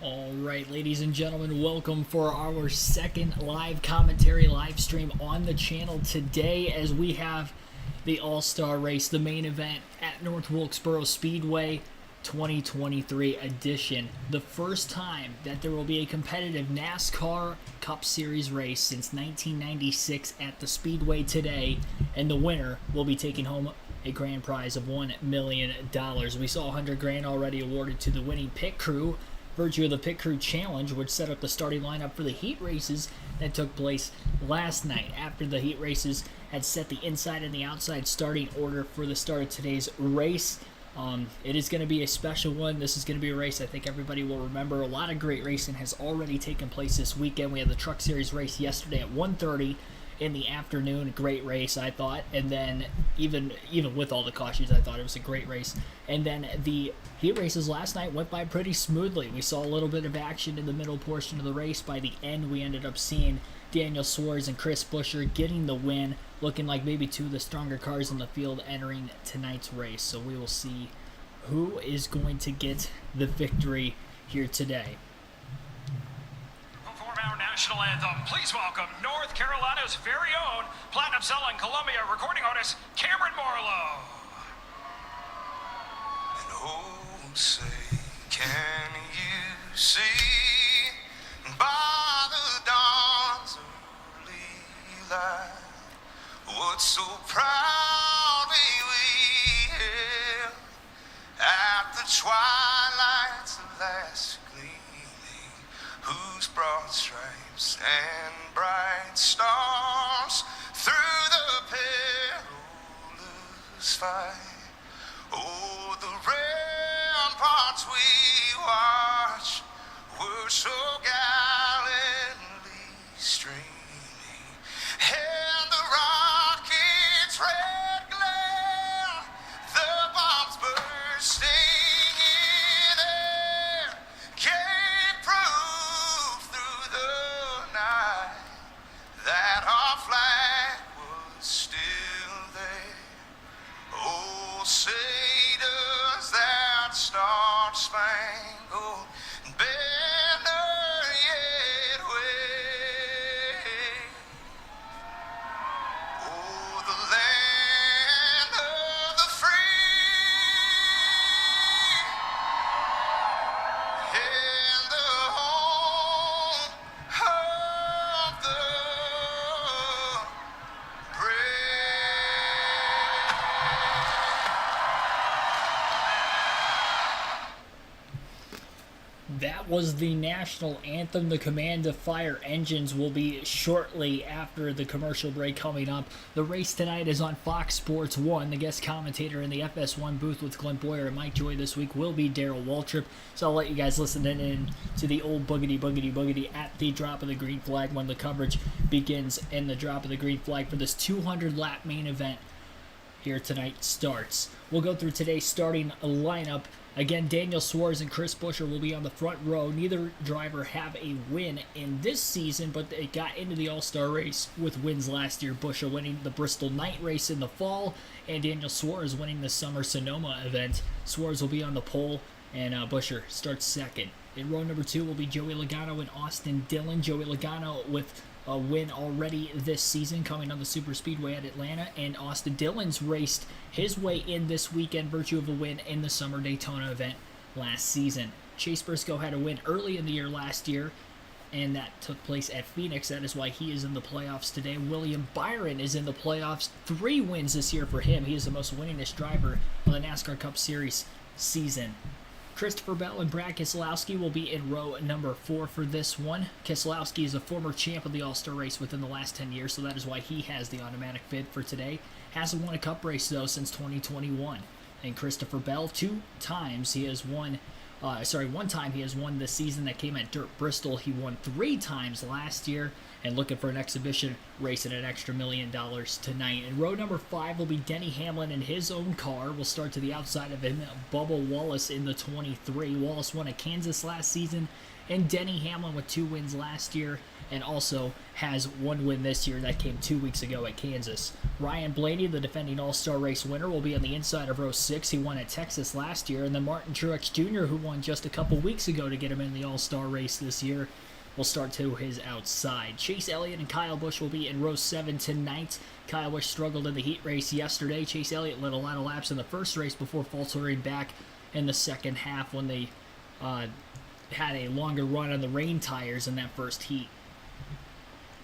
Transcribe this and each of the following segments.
All right, ladies and gentlemen, welcome for our second live commentary live stream on the channel today as we have the All-Star Race, the main event at North Wilkesboro Speedway 2023 edition. The first time that there will be a competitive NASCAR Cup Series race since 1996 at the Speedway today, and the winner will be taking home a grand prize of $1 million. We saw $100,000 already awarded to the winning pit crew, virtue of the Pit Crew Challenge, which set up the starting lineup for the heat races that took place last night. After the heat races had set the inside and the outside starting order for the start of today's race, it is going to be a special one. This is going to be a race I think everybody will remember. A lot of great racing has already taken place this weekend. We had the Truck Series race yesterday at 1:30 in the afternoon. Great race, I thought. And then even with all the cautions, I thought it was a great race. And then the heat races last night went by pretty smoothly. We saw a little bit of action in the middle portion of the race. By the end, we ended up seeing Daniel Suarez and Chris Buescher getting the win, looking like maybe two of the stronger cars in the field entering tonight's race. So we will see who is going to get the victory here today. Our national anthem. Please welcome North Carolina's very own platinum-selling Columbia recording artist, Cameron Marlowe. And oh, say, can you see by the dawn's early light what so proudly we hailed at the twilight's last gleaming, whose broad stripes and bright stars through the perilous fight. Oh, the ramparts we watched were so gallantly streaming, and the rocket's red glare, the bombs bursting in air, gave proof through the night that our flag was still there. Oh, say does that star-spangled banner yet wave? Oh, the land of the free and the home of the brave. That was the national anthem. The command to fire engines will be shortly after the commercial break coming up. The race tonight is on Fox Sports 1. The guest commentator in the FS1 booth with Glenn Boyer and Mike Joy this week will be Darrell Waltrip. So I'll let you guys listen in to the old boogity at the drop of the green flag when the coverage begins and the drop of the green flag for this 200-lap main event here tonight starts. We'll go through today's starting lineup. Again, Daniel Suarez and Chris Buescher will be on the front row. Neither driver have a win in this season, but they got into the All-Star race with wins last year. Buescher winning the Bristol Night Race in the fall, and Daniel Suarez winning the Summer Sonoma event. Suarez will be on the pole, and Buescher starts second. In row number 2 will be Joey Logano and Austin Dillon. Joey Logano with a win already this season coming on the Super Speedway at Atlanta, and Austin Dillon's raced his way in this weekend virtue of a win in the Summer Daytona event last season. Chase Briscoe had a win early in the year last year, and that took place at Phoenix. That is why he is in the playoffs today. William Byron is in the playoffs. 3 wins this year for him. He is the most winningest driver on the NASCAR Cup Series season. Christopher Bell and Brad Keselowski will be in row number 4 for this one. Keselowski is a former champ of the All-Star race within the last 10 years, so that is why he has the automatic bid for today. Hasn't won a Cup race, though, since 2021. And Christopher Bell, one time he has won this season. That came at Dirt Bristol. He won 3 times last year, and looking for an exhibition race and an extra $1 million tonight. In row number 5 will be Denny Hamlin in his own car. We'll start to the outside of him, Bubba Wallace in the 23. Wallace won at Kansas last season and Denny Hamlin with 2 wins last year, and also has 1 win this year that came 2 weeks ago at Kansas. Ryan Blaney, the defending All-Star race winner, will be on the inside of row 6. He won at Texas last year, and then Martin Truex Jr., who won just a couple weeks ago to get him in the All-Star race this year, will start to his outside. Chase Elliott and Kyle Busch will be in row 7 tonight. Kyle Busch struggled in the heat race yesterday. Chase Elliott led a lot of laps in the first race before faltering back in the second half when they had a longer run on the rain tires in that first heat.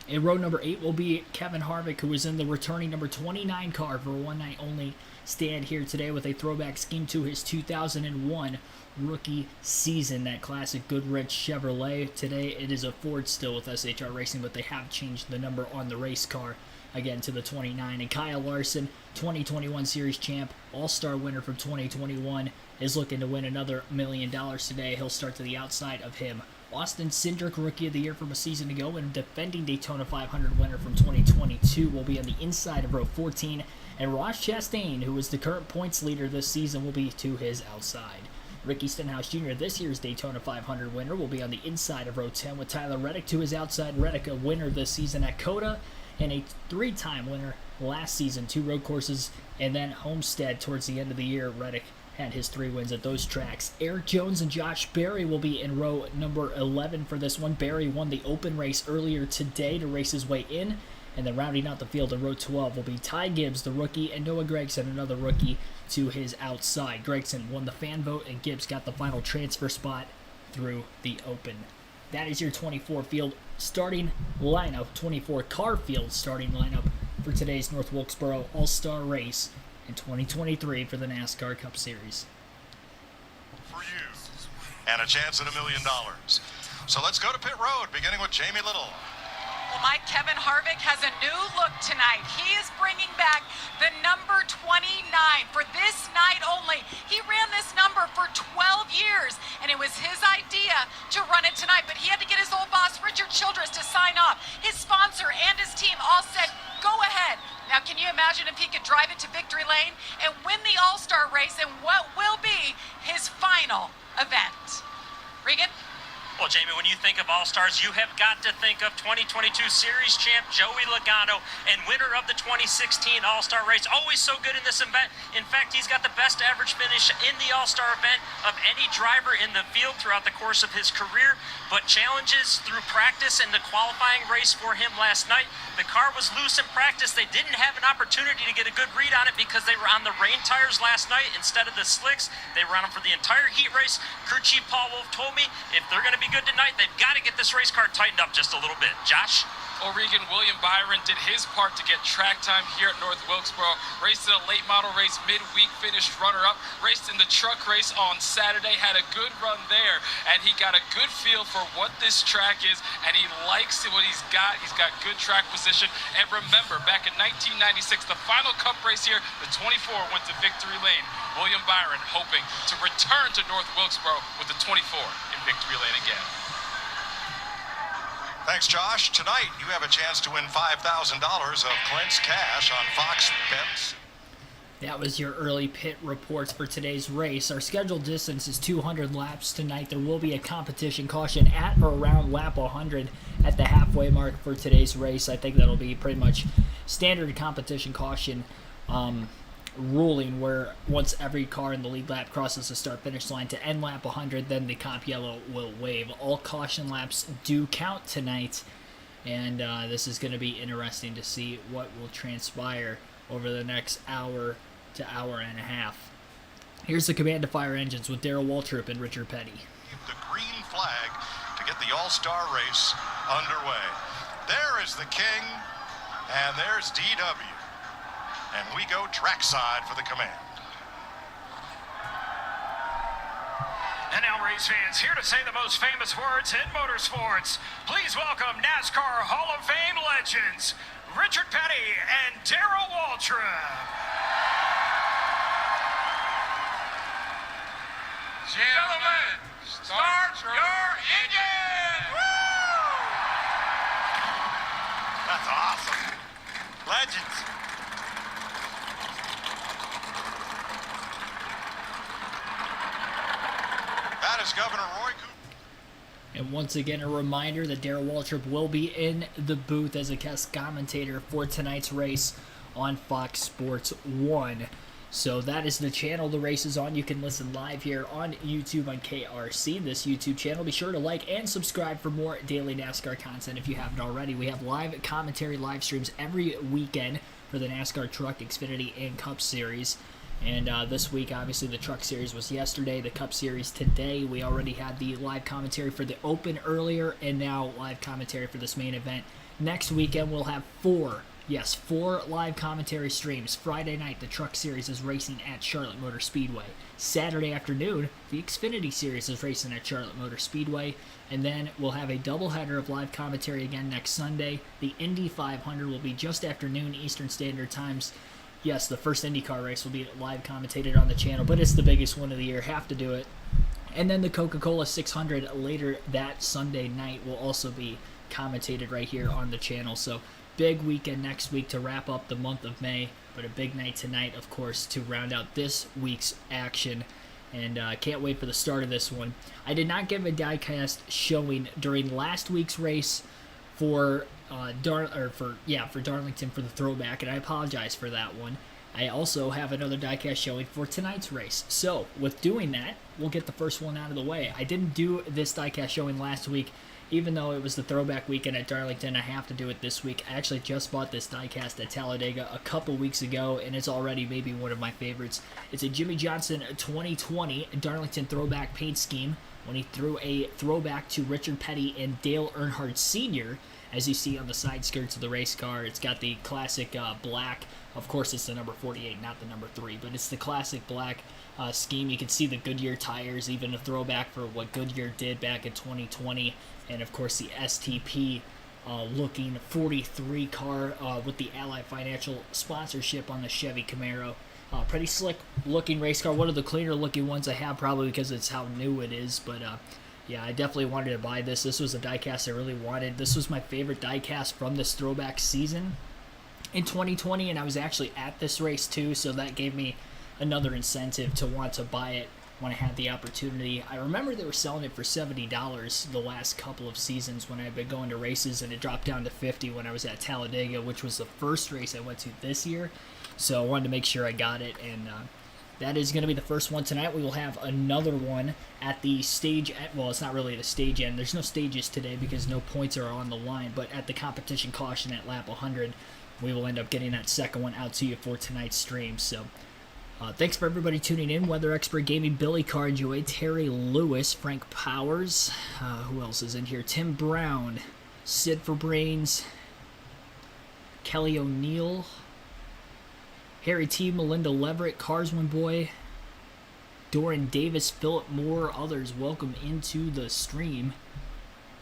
In row number 8 will be Kevin Harvick, who is in the returning number 29 car for a one-night only stand here today with a throwback scheme to his 2001 rookie season, that classic Goodrich Chevrolet. Today it is a Ford still with SHR Racing, but they have changed the number on the race car again to the 29. And Kyle Larson, 2021 Series champ, All-Star winner from 2021, is looking to win another $1 million today. He'll start to the outside of him. Austin Cindric, Rookie of the Year from a season ago and defending Daytona 500 winner from 2022, will be on the inside of row 14. And Ross Chastain, who is the current points leader this season, will be to his outside. Ricky Stenhouse Jr., this year's Daytona 500 winner, will be on the inside of row 10 with Tyler Reddick to his outside. Reddick, a winner this season at COTA and a 3-time winner last season, 2 road courses, and then Homestead towards the end of the year. Reddick had his 3 wins at those tracks. Eric Jones and Josh Berry will be in row number 11 for this one. Berry won the open race earlier today to race his way in. And then rounding out the field in row 12 will be Ty Gibbs, the rookie, and Noah Gragson, another rookie, to his outside. Gragson won the fan vote, and Gibbs got the final transfer spot through the open. That is your 24 field starting lineup, 24 car field starting lineup for today's North Wilkesboro All-Star Race in 2023 for the NASCAR Cup Series. For you, and a chance at $1 million. So let's go to pit road, beginning with Jamie Little. Well, Mike, Kevin Harvick has a new look tonight. He is bringing back the number 29 for this night only. He ran this number for 12 years, and it was his idea to run it tonight, but he had to get his old boss, Richard Childress, to sign off. His sponsor and his team all said, go ahead. Now, can you imagine if he could drive it to victory lane and win the All-Star race in what will be his final event? Regan? Well, Jamie, when you think of All-Stars, you have got to think of 2022 Series champ Joey Logano and winner of the 2016 All-Star race. Always so good in this event. In fact, he's got the best average finish in the All-Star event of any driver in the field throughout the course of his career. But challenges through practice and the qualifying race for him last night. The car was loose in practice. They didn't have an opportunity to get a good read on it because they were on the rain tires last night instead of the slicks. They were on them for the entire heat race. Crew Chief Paul Wolf told me if they're going to be good tonight, they've got to get this race car tightened up just a little bit. Josh? O'Regan, William Byron did his part to get track time here at North Wilkesboro. Raced in a late model race midweek, finished runner-up. Raced in the truck race on Saturday, had a good run there, and he got a good feel for what this track is, and he likes what he's got. He's got good track position. And remember, back in 1996, the final Cup race here, the 24 went to victory lane. William Byron hoping to return to North Wilkesboro with the 24 in victory lane again. Thanks, Josh. Tonight, you have a chance to win $5,000 of Clint's cash on Fox Bets. That was your early pit reports for today's race. Our scheduled distance is 200 laps tonight. There will be a competition caution at or around lap 100 at the halfway mark for today's race. I think that'll be pretty much standard competition caution ruling, where once every car in the lead lap crosses the start-finish line to end lap 100, then the comp yellow will wave. All caution laps do count tonight, and this is going to be interesting to see what will transpire over the next hour to hour and a half. Here's the command to fire engines with Darrell Waltrip and Richard Petty. The green flag to get the All-Star race underway. There is the king, and there's DW. And we go trackside for the command. And now, race fans, here to say the most famous words in motorsports. Please welcome NASCAR Hall of Fame legends, Richard Petty and Darrell Waltrip. Gentlemen, start your engine! Woo! That's awesome. Legends. That is Governor Roy Cooper. And once again, a reminder that Darrell Waltrip will be in the booth as a guest commentator for tonight's race on Fox Sports 1. So that is the channel the race is on. You can listen live here on YouTube on KRC, this YouTube channel. Be sure to like and subscribe for more daily NASCAR content if you haven't already. We have live commentary live streams every weekend for the NASCAR Truck, Xfinity, and Cup Series. And this week, obviously, the Truck Series was yesterday, the Cup Series today. We already had the live commentary for the Open earlier, and now live commentary for this main event. Next weekend, we'll have four live commentary streams. Friday night, the Truck Series is racing at Charlotte Motor Speedway. Saturday afternoon, the Xfinity Series is racing at Charlotte Motor Speedway. And then we'll have a doubleheader of live commentary again next Sunday. The Indy 500 will be just after noon Eastern Standard Times. Yes, the first IndyCar race will be live commentated on the channel, but it's the biggest one of the year. Have to do it. And then the Coca-Cola 600 later that Sunday night will also be commentated right here on the channel. So big weekend next week to wrap up the month of May, but a big night tonight, of course, to round out this week's action. And can't wait for the start of this one. I did not give a diecast showing during last week's race for Darlington for the throwback, and I apologize for that one. I also have another diecast showing for tonight's race. So with doing that, we'll get the first one out of the way. I didn't do this diecast showing last week, even though it was the throwback weekend at Darlington. I have to do it this week. I actually just bought this diecast at Talladega a couple weeks ago, and it's already maybe one of my favorites. It's a Jimmy Johnson 2020 Darlington throwback paint scheme when he threw a throwback to Richard Petty and Dale Earnhardt Sr., as you see on the side skirts of the race car. It's got the classic black. Of course, it's the number 48, not the number 3, but it's the classic black scheme. You can see the Goodyear tires, even a throwback for what Goodyear did back in 2020. And, of course, the STP looking 43 car with the Ally Financial sponsorship on the Chevy Camaro. Pretty slick looking race car. One of the cleaner looking ones I have, probably because it's how new it is, but yeah, I definitely wanted to buy this. This was a diecast I really wanted. This was my favorite diecast from this throwback season in 2020, and I was actually at this race too, so that gave me another incentive to want to buy it when I had the opportunity. I remember they were selling it for $70 the last couple of seasons when I've been going to races, and it dropped down to $50 when I was at Talladega, which was the first race I went to this year. So I wanted to make sure I got it, and that is going to be the first one tonight. We will have another one at the stage end. Well, it's not really the stage end. There's no stages today because no points are on the line. But at the competition caution at lap 100, we will end up getting that second one out to you for tonight's stream. So thanks for everybody tuning in. Weather Expert Gaming, Billy Carjoy, Terry Lewis, Frank Powers. Who else is in here? Tim Brown, Sid for Brains, Kelly O'Neill, Harry T, Melinda Leverett, Carswin Boy, Doran Davis, Philip Moore, others. Welcome into the stream.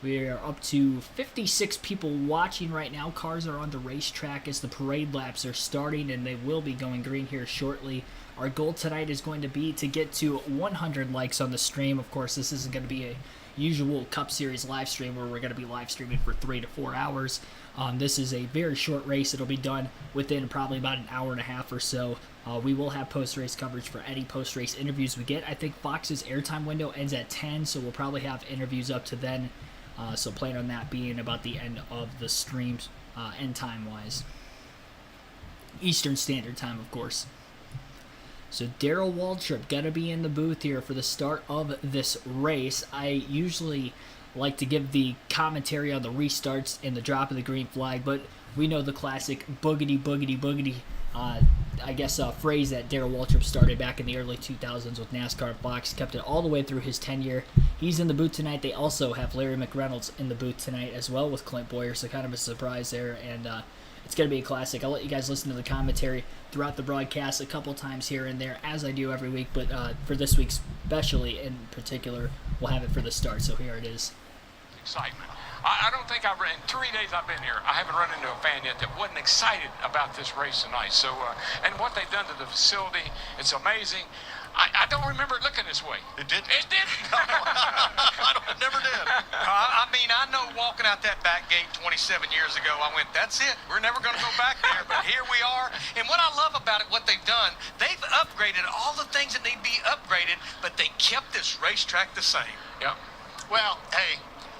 We are up to 56 people watching right now. Cars are on the racetrack as the parade laps are starting, and they will be going green here shortly. Our goal tonight is going to be to get to 100 likes on the stream. Of course, this isn't going to be a usual Cup Series live stream where we're going to be live streaming for 3 to 4 hours. This is a very short race. It'll be done within probably about an hour and a half or so. We will have post-race coverage for any post-race interviews we get. I think Fox's airtime window ends at 10, so we'll probably have interviews up to then. So plan on that being about the end of the streams, end time-wise. Eastern Standard Time, of course. So Darrell Waltrip going to be in the booth here for the start of this race. I usually like to give the commentary on the restarts and the drop of the green flag, but we know the classic boogity, boogity, boogity, phrase that Darrell Waltrip started back in the early 2000s with NASCAR Fox, kept it all the way through his tenure. He's in the booth tonight. They also have Larry McReynolds in the booth tonight as well with Clint Boyer, so kind of a surprise there, and it's going to be a classic. I'll let you guys listen to the commentary throughout the broadcast a couple times here and there, as I do every week, but for this week especially in particular, we'll have it for the start, so here it is. Excitement. I don't think in 3 days I've been here, I haven't run into a fan yet that wasn't excited about this race tonight. So, and what they've done to the facility, it's amazing. I don't remember it looking this way. It didn't? It didn't. It never did. I mean, I know walking out that back gate 27 years ago, I went, that's it. We're never going to go back there. But here we are. And what I love about it, what they've done, they've upgraded all the things that need to be upgraded, but they kept this racetrack the same. Yeah. Well, hey,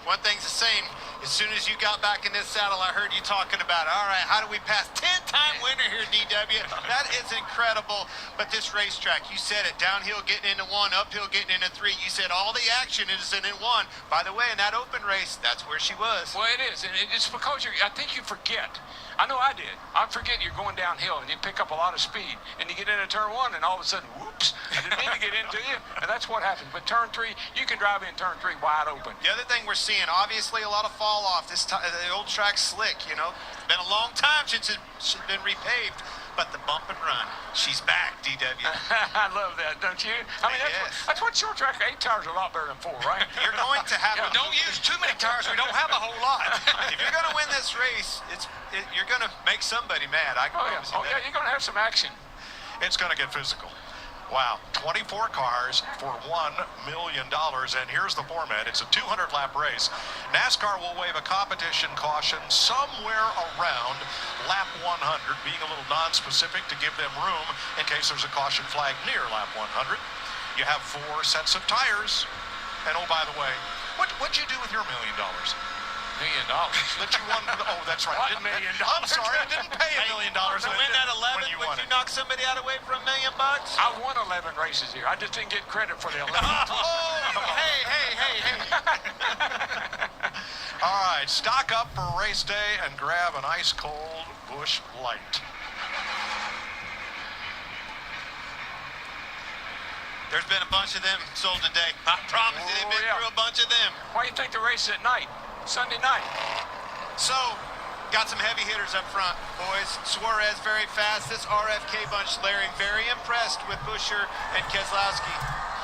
one thing's the same. As soon as you got back in this saddle, I heard you talking about, all right, how do we pass? 10-time winner here, DW. That is incredible. But this racetrack, you said it, downhill getting into 1, uphill getting into 3. You said all the action is in 1. By the way, in that open race, that's where she was. Well, it is, and it's because I think you forget. I know I did. I forget you're going downhill and you pick up a lot of speed and you get into turn 1 and all of a sudden, whoops, I didn't mean to get into you. And that's what happens. But turn 3, you can drive in turn 3 wide open. The other thing we're seeing, obviously a lot of fall off. This time, the old track's slick, you know. Been a long time since it's been repaved. But the bump and run, she's back, DW. I love that, don't you? I mean, that's what short track 8 tires are a lot better than 4, right? You're going to have. Yeah, don't use too many tires. We don't have a whole lot. If you're going to win this race, you're going to make somebody mad. I can promise you that. You're going to have some action. It's going to get physical. Wow, 24 cars for $1 million, and here's the format. It's a 200-lap race. NASCAR will waive a competition caution somewhere around lap 100, being a little non-specific to give them room in case there's a caution flag near lap 100. You have 4 sets of tires, and oh, by the way, what'd you do with your $1 million? $1 million. That you won. Oh, that's right. What $1 million? I'm sorry, I didn't pay $1 million. To win that 11, would you knock somebody out away for $1 million? I won 11 races here. I just didn't get credit for the 11. Hey. All right, stock up for race day and grab an ice-cold Busch Light. There's been a bunch of them sold today. I promise you, they've been through a bunch of them. Why do you think the race is at night? Sunday night. So, got some heavy hitters up front, boys. Suarez very fast. This RFK bunch, Larry, very impressed with Buescher and Keselowski.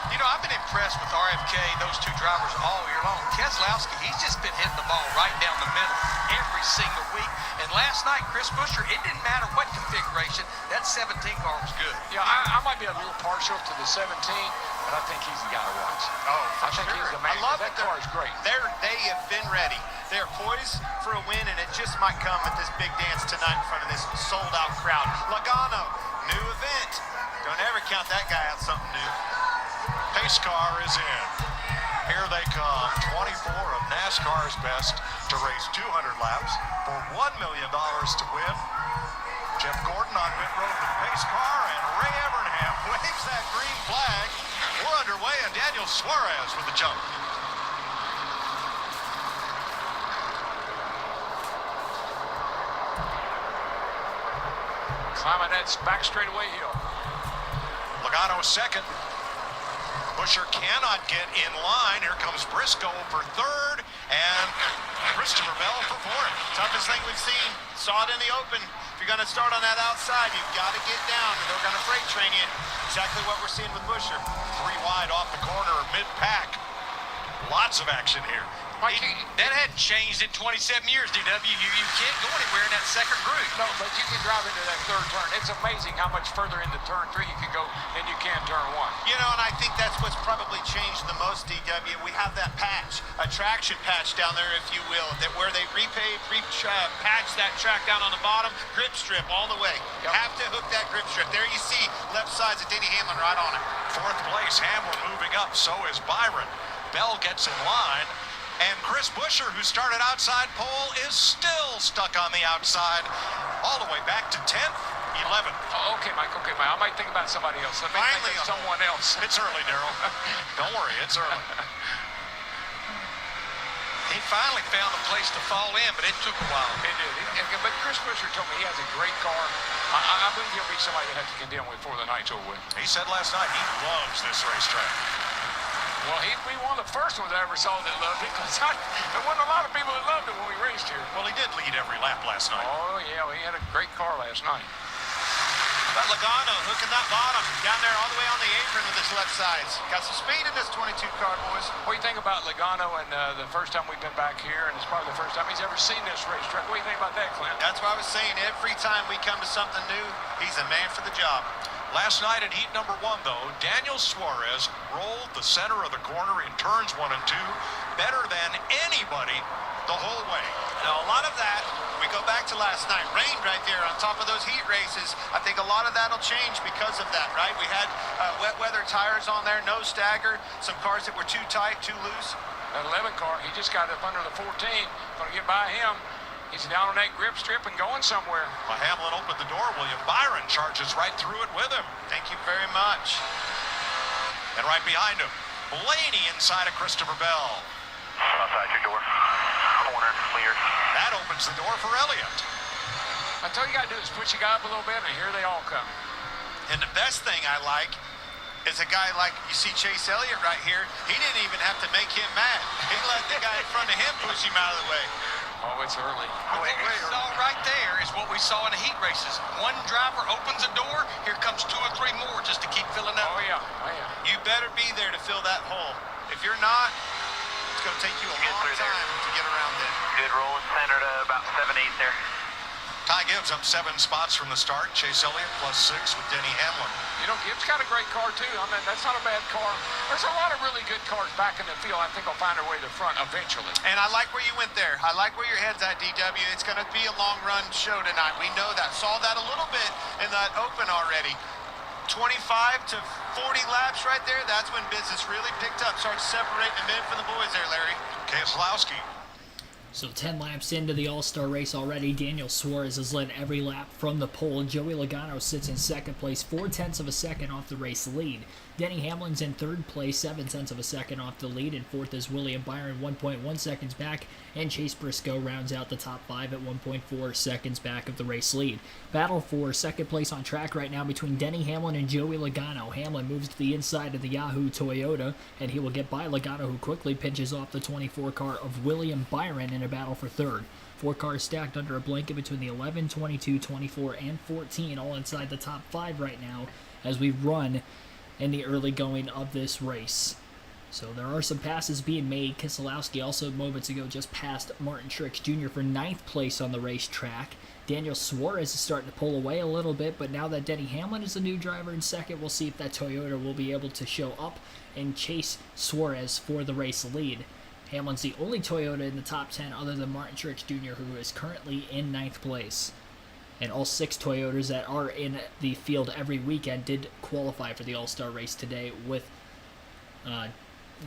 You know, I've been impressed with RFK, those 2 drivers, all year long. Keselowski, he's just been hitting the ball right down the middle every single week. And last night, Chris Buescher, it didn't matter what configuration, that 17 car was good. Yeah, I might be a little partial to the 17, but I think he's the guy to watch. Oh, I think he's the man. I love that car is great. They have been ready. They're poised for a win, and it just might come at this big dance tonight in front of this sold-out crowd. Logano, new event. Don't ever count that guy out something new. Pace car is in. Here they come, 24 of NASCAR's best to race 200 laps for $1 million to win. Jeff Gordon on pit road with the pace car, and Ray Evernham waves that green flag. We're underway, and Daniel Suarez with the jump. Climbing that back straightaway hill. Logano second. Buescher cannot get in line. Here comes Briscoe for 3rd, and Christopher Bell for 4th. Toughest thing we've seen. Saw it in the open. If you're going to start on that outside, you've got to get down. They're going to freight train you. Exactly what we're seeing with Buescher. 3 wide off the corner, mid-pack. Lots of action here. That hadn't changed in 27 years, DW. You can't go anywhere in that second group. No, but you can drive into that 3rd turn. It's amazing how much further into turn 3 you can go than you can turn 1. You know, and I think that's what's probably changed the most, DW. We have that patch, a traction patch down there, if you will, that where they patch that track down on the bottom, grip strip all the way. You have to hook that grip strip. There you see left sides of Denny Hamlin right on it. 4th place, Hamlin moving up, so is Byron. Bell gets in line. And Chris Buescher, who started outside pole, is still stuck on the outside all the way back to 10th, 11th. Oh, okay, Mike. I might think about somebody else. Let me think of someone else. It's early, Darrell. Don't worry, it's early. He finally found a place to fall in, but it took a while. It did. But Chris Buescher told me he has a great car. I believe he'll be somebody to have to contend with before the night's over with. He said last night he loves this racetrack. Well, he'd be one of the first ones I ever saw that loved it, because there wasn't a lot of people that loved it when we raced here. Well, he did lead every lap last night. Oh, yeah, he had a great car last night. But Logano hooking that bottom down there all the way on the apron with his left sides. Got some speed in this 22 car, boys. What do you think about Logano and the first time we've been back here, and it's probably the first time he's ever seen this racetrack? What do you think about that, Clint? That's what I was saying. Every time we come to something new, he's a man for the job. Last night at heat number 1, though, Daniel Suarez rolled the center of the corner in turns 1 and 2 better than anybody the whole way. Now, a lot of that, we go back to last night, rained right there on top of those heat races. I think a lot of that will change because of that, right? We had wet weather tires on there, no stagger, some cars that were too tight, too loose. That 11 car, he just got up under the 14. Going to get by him. He's down on that grip strip and going somewhere. Well, Hamlin opened the door. William Byron charges right through it with him. Thank you very much. And right behind him, Blaney inside of Christopher Bell. Outside your door. Corner clear. That opens the door for Elliott. I tell you, got to do is push the guy up a little bit, and here they all come. And the best thing I like is a guy like, you see Chase Elliott right here, he didn't even have to make him mad. He let the guy in front of him push him out of the way. Oh, it's early. What we saw right there is what we saw in the heat races. One driver opens a door, here comes 2 or 3 more just to keep filling up. Oh, yeah. Oh, yeah. You better be there to fill that hole. If you're not, it's going to take you a long time to get around it. Good rolling center to about 7-8 there. Ty Gibbs up 7 spots from the start. Chase Elliott +6 with Denny Hamlin. You know, Gibbs got a great car, too. I mean, that's not a bad car. There's a lot of really good cars back in the field. I think will find their way to the front eventually. And I like where you went there. I like where your head's at, DW. It's going to be a long-run show tonight. We know that. Saw that a little bit in that open already. 25 to 40 laps right there. That's when business really picked up. Started separating a minute from the boys there, Larry. Keselowski. So 10 laps into the All-Star race already, Daniel Suarez has led every lap from the pole. Joey Logano sits in second place, 0.4 of a second off the race lead. Denny Hamlin's in third place, 0.7 of a second off the lead. And fourth is William Byron, 1.1 seconds back. And Chase Briscoe rounds out the top 5 at 1.4 seconds back of the race lead. Battle for second place on track right now between Denny Hamlin and Joey Logano. Hamlin moves to the inside of the Yahoo Toyota, and he will get by Logano, who quickly pinches off the 24 car of William Byron in a battle for third. 4 cars stacked under a blanket between the 11, 22, 24, and 14, all inside the top 5 right now as we run in the early going of this race. So there are some passes being made. Keselowski also moments ago just passed Martin Truex Jr. for 9th place on the racetrack. Daniel Suarez is starting to pull away a little bit, but now that Denny Hamlin is the new driver in second, we'll see if that Toyota will be able to show up and chase Suarez for the race lead. Hamlin's the only Toyota in the top 10 other than Martin Truex Jr., who is currently in 9th place. And all 6 Toyotas that are in the field every weekend did qualify for the All-Star race today, with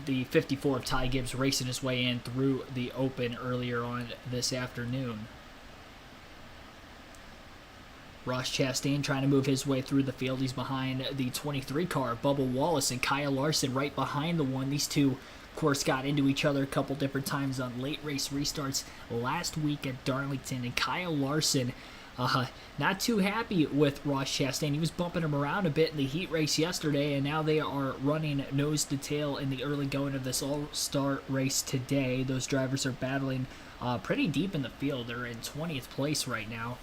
the 54 of Ty Gibbs racing his way in through the open earlier on this afternoon. Ross Chastain trying to move his way through the field. He's behind the 23 car, Bubba Wallace, and Kyle Larson right behind the one. These two, of course, got into each other a couple different times on late race restarts last week at Darlington, and Kyle Larson not too happy with Ross Chastain. He was bumping him around a bit in the heat race yesterday, and now they are running nose to tail in the early going of this All-Star race today. Those drivers are battling pretty deep in the field. They're in 20th place right now.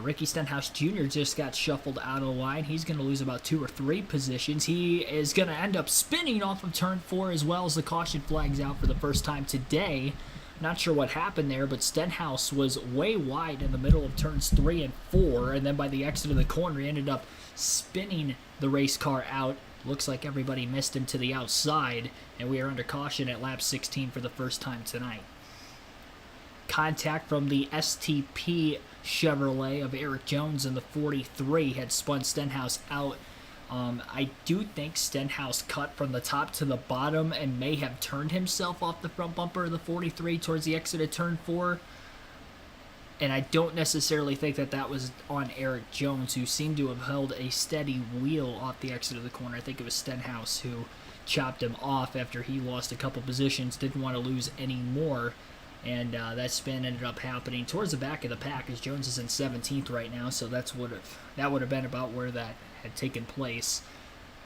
Ricky Stenhouse Jr. just got shuffled out of the line. He's going to lose about 2 or 3 positions. He is going to end up spinning off of turn 4 as well as the caution flags out for the first time today. Not sure what happened there, but Stenhouse was way wide in the middle of turns 3 and 4, and then by the exit of the corner, he ended up spinning the race car out. Looks like everybody missed him to the outside, and we are under caution at lap 16 for the first time tonight. Contact from the STP Chevrolet of Eric Jones in the 43 had spun Stenhouse out. I do think Stenhouse cut from the top to the bottom and may have turned himself off the front bumper of the 43 towards the exit of turn 4. And I don't necessarily think that that was on Eric Jones, who seemed to have held a steady wheel off the exit of the corner. I think it was Stenhouse who chopped him off after he lost a couple positions, didn't want to lose any more. And that spin ended up happening towards the back of the pack, as Jones is in 17th right now, so that would have been about where that had taken place.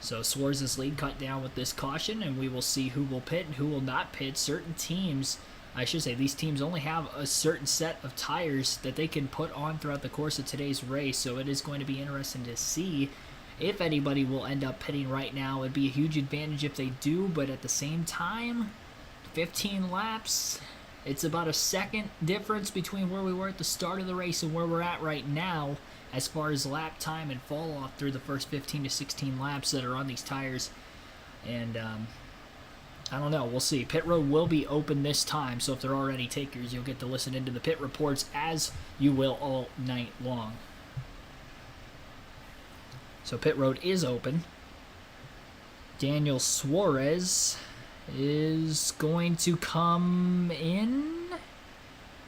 So Suarez's lead cut down with this caution, and we will see who will pit and who will not pit. Certain teams, I should say, these teams only have a certain set of tires that they can put on throughout the course of today's race, so it is going to be interesting to see if anybody will end up pitting right now. It'd be a huge advantage if they do, but at the same time, 15 laps, it's about a second difference between where we were at the start of the race and where we're at right now as far as lap time and fall off through the first 15 to 16 laps that are on these tires. And I don't know. We'll see. Pit road will be open this time, so if there are any takers, you'll get to listen into the pit reports as you will all night long. So pit road is open. Daniel Suarez is going to come in.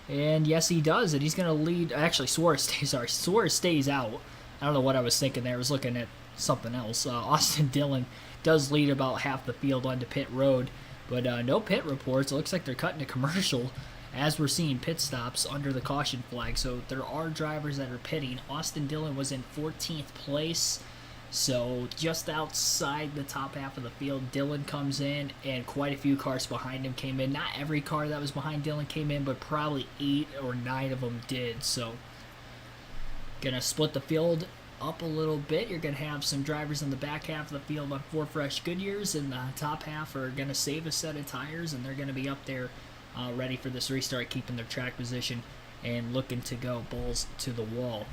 And yes, he does. And he's going to lead. Actually, Suarez stays out. I don't know what I was thinking there. I was looking at something else. Austin Dillon does lead about half the field onto pit road. But no pit reports. It looks like they're cutting a commercial as we're seeing pit stops under the caution flag. So there are drivers that are pitting. Austin Dillon was in 14th place. So just outside the top half of the field, Dillon comes in, and quite a few cars behind him came in. Not every car that was behind Dillon came in, but probably 8 or 9 of them did. So gonna split the field up a little bit. You're gonna have some drivers in the back half of the field on 4 fresh Goodyears, and the top half are gonna save a set of tires, and they're gonna be up there ready for this restart, keeping their track position and looking to go balls to the wall.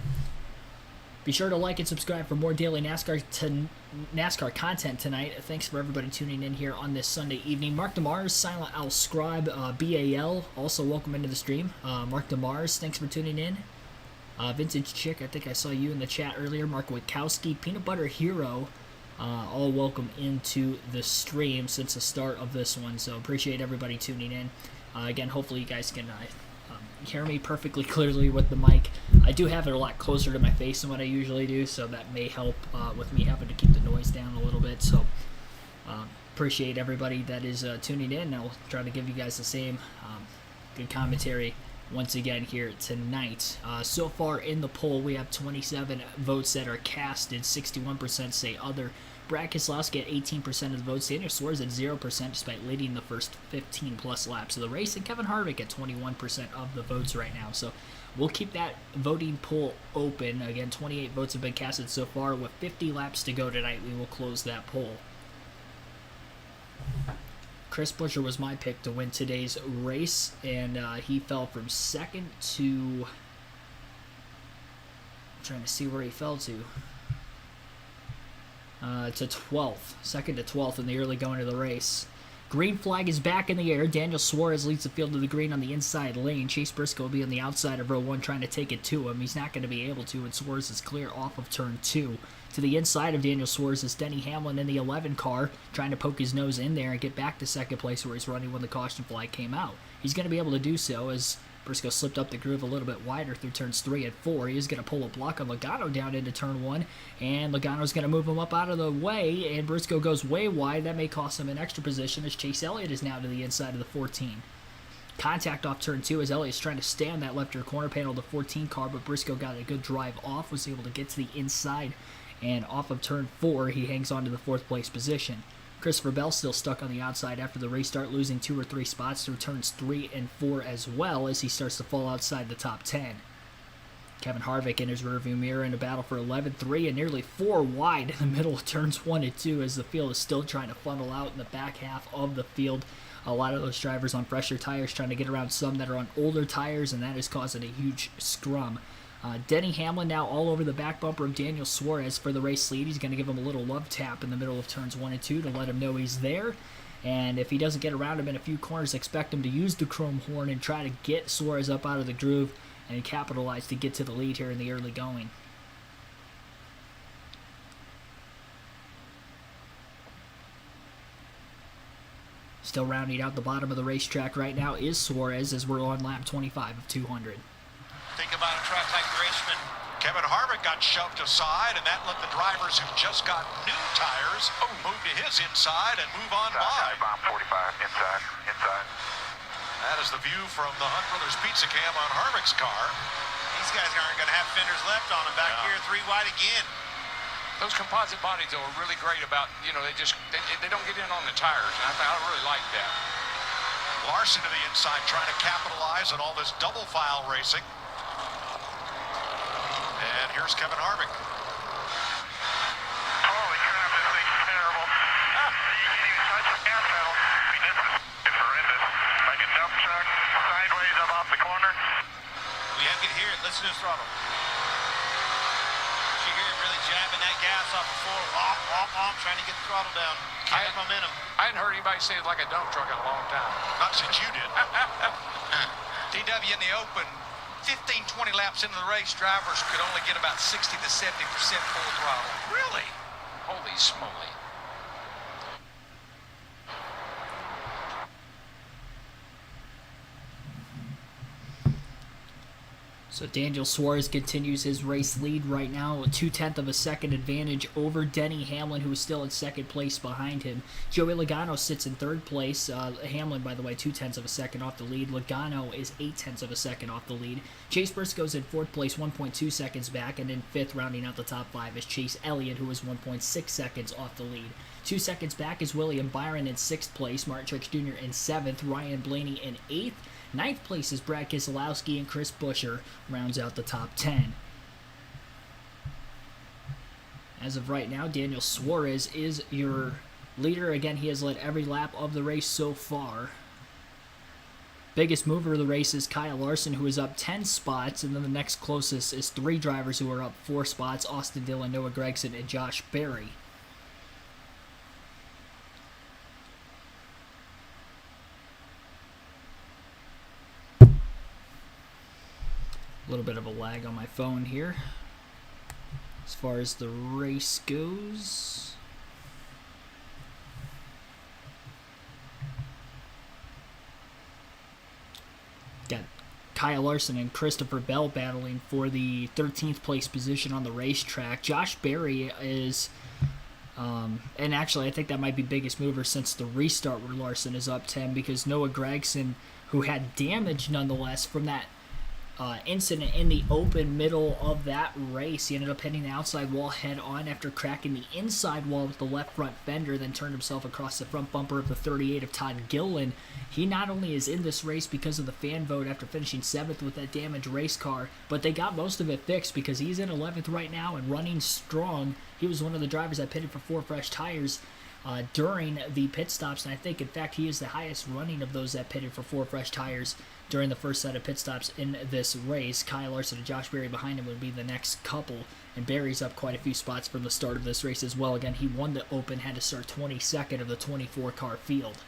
Be sure to like and subscribe for more daily NASCAR content tonight. Thanks for everybody tuning in here on this Sunday evening. Mark DeMars, Silent Owl Scribe, BAL, also welcome into the stream. Mark DeMars, thanks for tuning in. Vintage Chick, I think I saw you in the chat earlier. Mark Witkowski, Peanut Butter Hero, all welcome into the stream since the start of this one. So appreciate everybody tuning in. Again, hopefully you guys can hear me perfectly clearly with the mic. I do have it a lot closer to my face than what I usually do, so that may help with me having to keep the noise down a little bit. So appreciate everybody that is tuning in. I'll try to give you guys the same good commentary once again here tonight. So far in the poll, we have 27 votes that are casted. 61% say other. Brad Keselowski at 18% of the votes. Daniel Suarez at 0% despite leading the first 15-plus laps of the race. And Kevin Harvick at 21% of the votes right now. So we'll keep that voting poll open. Again, 28 votes have been casted so far. With 50 laps to go tonight, we will close that poll. Chris Buescher was my pick to win today's race, and he fell from second to... I'm trying to see where he fell to 12th. Second to 12th in the early going of the race. Green flag is back in the air. Daniel Suarez leads the field to the green on the inside lane. Chase Briscoe will be on the outside of row 1 trying to take it to him. He's not going to be able to, and Suarez is clear off of turn 2. To the inside of Daniel Suarez is Denny Hamlin in the 11 car, trying to poke his nose in there and get back to second place where he's running when the caution flag came out. He's going to be able to do so as Briscoe slipped up the groove a little bit wider through turns 3 and 4. He is going to pull a block on Logano down into turn 1, and Logano's going to move him up out of the way, and Briscoe goes way wide. That may cost him an extra position as Chase Elliott is now to the inside of the 14. Contact off turn 2 as Elliott's trying to stay on that left rear corner panel of the 14 car, but Briscoe got a good drive off, was able to get to the inside, and off of turn 4, he hangs on to the 4th place position. Christopher Bell still stuck on the outside after the restart, losing 2 or 3 spots through turns 3 and 4 as well as he starts to fall outside the top 10. Kevin Harvick in his rearview mirror in a battle for 11-3 and nearly 4 wide in the middle of turns 1 and 2 as the field is still trying to funnel out in the back half of the field. A lot of those drivers on fresher tires trying to get around some that are on older tires, and that is causing a huge scrum. Denny Hamlin now all over the back bumper of Daniel Suarez for the race lead. He's going to give him a little love tap in the middle of turns 1 and 2 to let him know he's there. And if he doesn't get around him in a few corners, expect him to use the chrome horn and try to get Suarez up out of the groove and capitalize to get to the lead here in the early going. Still rounding out the bottom of the racetrack right now is Suarez as we're on lap 25 of 200. Think about a track like Richmond. Kevin Harvick got shoved aside, and that let the drivers who just got new tires move to his inside and move on by. Bomb 45, inside. That is the view from the Hunt Brothers Pizza Cam on Harvick's car. These guys aren't going to have fenders left on them back here, 3 wide again. Those composite bodies, though, are really great about, they don't get in on the tires, and I really like that. Larson to the inside trying to capitalize on all this double file racing. And here's Kevin Harvick. Holy crap, this thing's terrible. You can even touch the gas pedal. I mean, this is horrendous. Like a dump truck sideways up off the corner. We have to hear it. Listen to the throttle. You hear it really jabbing that gas off the floor. Womp, womp, womp, trying to get the throttle down. carry momentum. I hadn't heard anybody say it like a dump truck in a long time. Not since you did. DW in the open, 15, 20 laps into the race, drivers could only get about 60 to 70% full throttle. Really? Holy smoly. So Daniel Suarez continues his race lead right now, a 0.2 of a second advantage over Denny Hamlin, who is still in second place behind him. Joey Logano sits in third place. Hamlin, by the way, 0.2 of a second off the lead. Logano is 0.8 of a second off the lead. Chase Briscoe's in fourth place, 1.2 seconds back, and in fifth, rounding out the top five, is Chase Elliott, who is 1.6 seconds off the lead. 2 seconds back is William Byron in sixth place, Martin Truex Jr. in seventh, Ryan Blaney in eighth. Ninth place is Brad Keselowski, and Chris Buescher rounds out the top 10. As of right now, Daniel Suarez is your leader. Again, he has led every lap of the race so far. Biggest mover of the race is Kyle Larson, who is up 10 spots, and then the next closest is 3 drivers who are up 4 spots, Austin Dillon, Noah Gragson, and Josh Berry. A little bit of a lag on my phone here as far as the race goes. Got Kyle Larson and Christopher Bell battling for the 13th place position on the racetrack. Josh Berry is, and actually I think that might be biggest mover since the restart where Larson is up 10, because Noah Gragson, who had damage nonetheless from that incident in the open middle of that race. He ended up hitting the outside wall head on after cracking the inside wall with the left front fender, then turned himself across the front bumper of the 38 of Todd Gilliland. He not only is in this race because of the fan vote after finishing 7th with that damaged race car, but they got most of it fixed because he's in 11th right now and running strong. He was one of the drivers that pitted for 4 fresh tires during the pit stops, and I think, in fact, he is the highest running of those that pitted for 4 fresh tires during the first set of pit stops in this race. Kyle Larson and Josh Berry behind him would be the next couple, and Berry's up quite a few spots from the start of this race as well. Again, he won the Open, had to start 22nd of the 24-car field.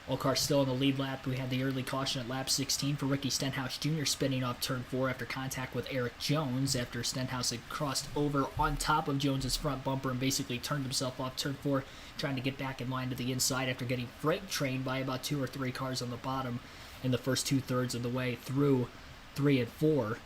All cars still in the lead lap. We had the early caution at lap 16 for Ricky Stenhouse Jr. spinning off turn 4 after contact with Eric Jones, after Stenhouse had crossed over on top of Jones's front bumper and basically turned himself off turn 4, trying to get back in line to the inside after getting freight trained by about 2 or 3 cars on the bottom in the first 2/3 of the way through 3 and 4.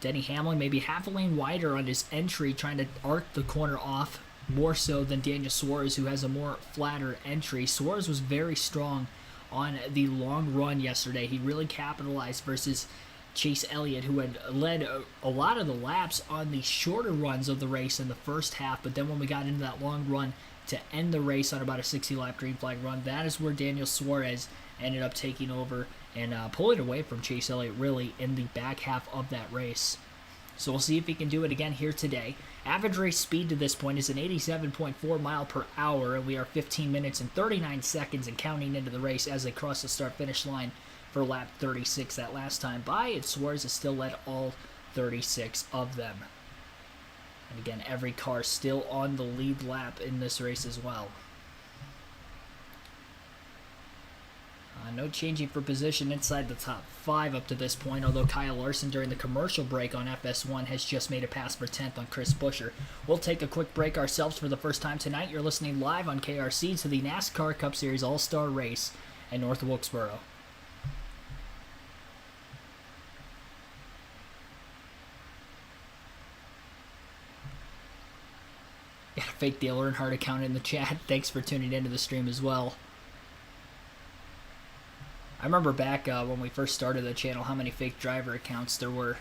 Denny Hamlin maybe half a lane wider on his entry, trying to arc the corner off more so than Daniel Suarez, who has a more flatter entry. Suarez was very strong on the long run yesterday. He really capitalized versus Chase Elliott, who had led a lot of the laps on the shorter runs of the race in the first half, but then when we got into that long run to end the race on about a 60-lap green flag run, that is where Daniel Suarez ended up taking over and pulling away from Chase Elliott really in the back half of that race. So we'll see if he can do it again here today. Average race speed to this point is an 87.4 mile per hour, and we are 15 minutes and 39 seconds and counting into the race as they cross the start-finish line for lap 36 that last time by, and Suarez has still led all 36 of them. And again, every car still on the lead lap in this race as well. No changing for position inside the top 5 up to this point, although Kyle Larson during the commercial break on FS1 has just made a pass for 10th on Chris Buescher. We'll take a quick break ourselves for the first time tonight. You're listening live on KRC to the NASCAR Cup Series All-Star Race at North Wilkesboro. Got a fake Dale Earnhardt account in the chat. Thanks for tuning into the stream as well. I remember back when we first started the channel how many fake driver accounts there were.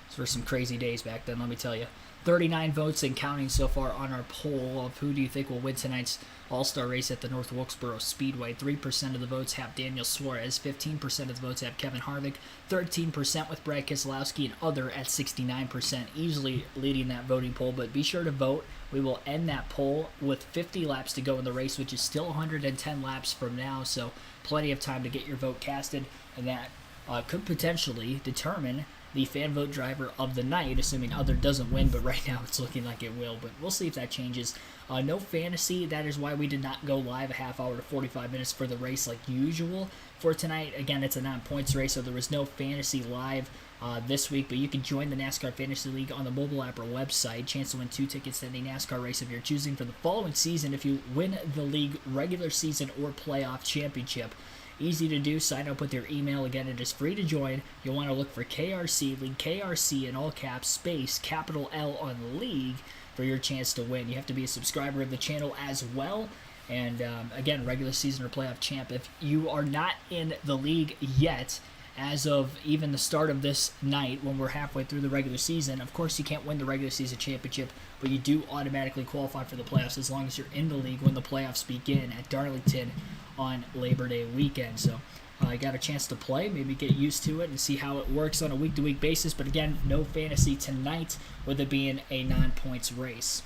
Those were some crazy days back then, let me tell you. 39 votes and counting so far on our poll of who do you think will win tonight's All-Star race at the North Wilkesboro Speedway. 3% of the votes have Daniel Suarez, 15% of the votes have Kevin Harvick, 13% with Brad Keselowski, and other at 69%, easily leading that voting poll. But be sure to vote. We will end that poll with 50 laps to go in the race, which is still 110 laps from now, so plenty of time to get your vote casted, and that could potentially determine the fan vote driver of the night, assuming other doesn't win, but right now it's looking like it will, but we'll see if that changes. No fantasy, that is why we did not go live a half hour to 45 minutes for the race like usual for tonight. Again, it's a non-points race, so there was no fantasy live this week, but you can join the NASCAR Fantasy League on the mobile app or website. Chance to win 2 tickets to any NASCAR race of your choosing for the following season if you win the league regular season or playoff championship. Easy to do. Sign up with your email. Again, it is free to join. You'll want to look for KRC League, KRC in all caps, space, capital L on League for your chance to win. You have to be a subscriber of the channel as well. And again, regular season or playoff champ. If you are not in the league yet, as of even the start of this night, when we're halfway through the regular season, of course you can't win the regular season championship, but you do automatically qualify for the playoffs as long as you're in the league when the playoffs begin at Darlington on Labor Day weekend. So I got a chance to play, maybe get used to it and see how it works on a week-to-week basis. But again, no fantasy tonight with it being a non-points race.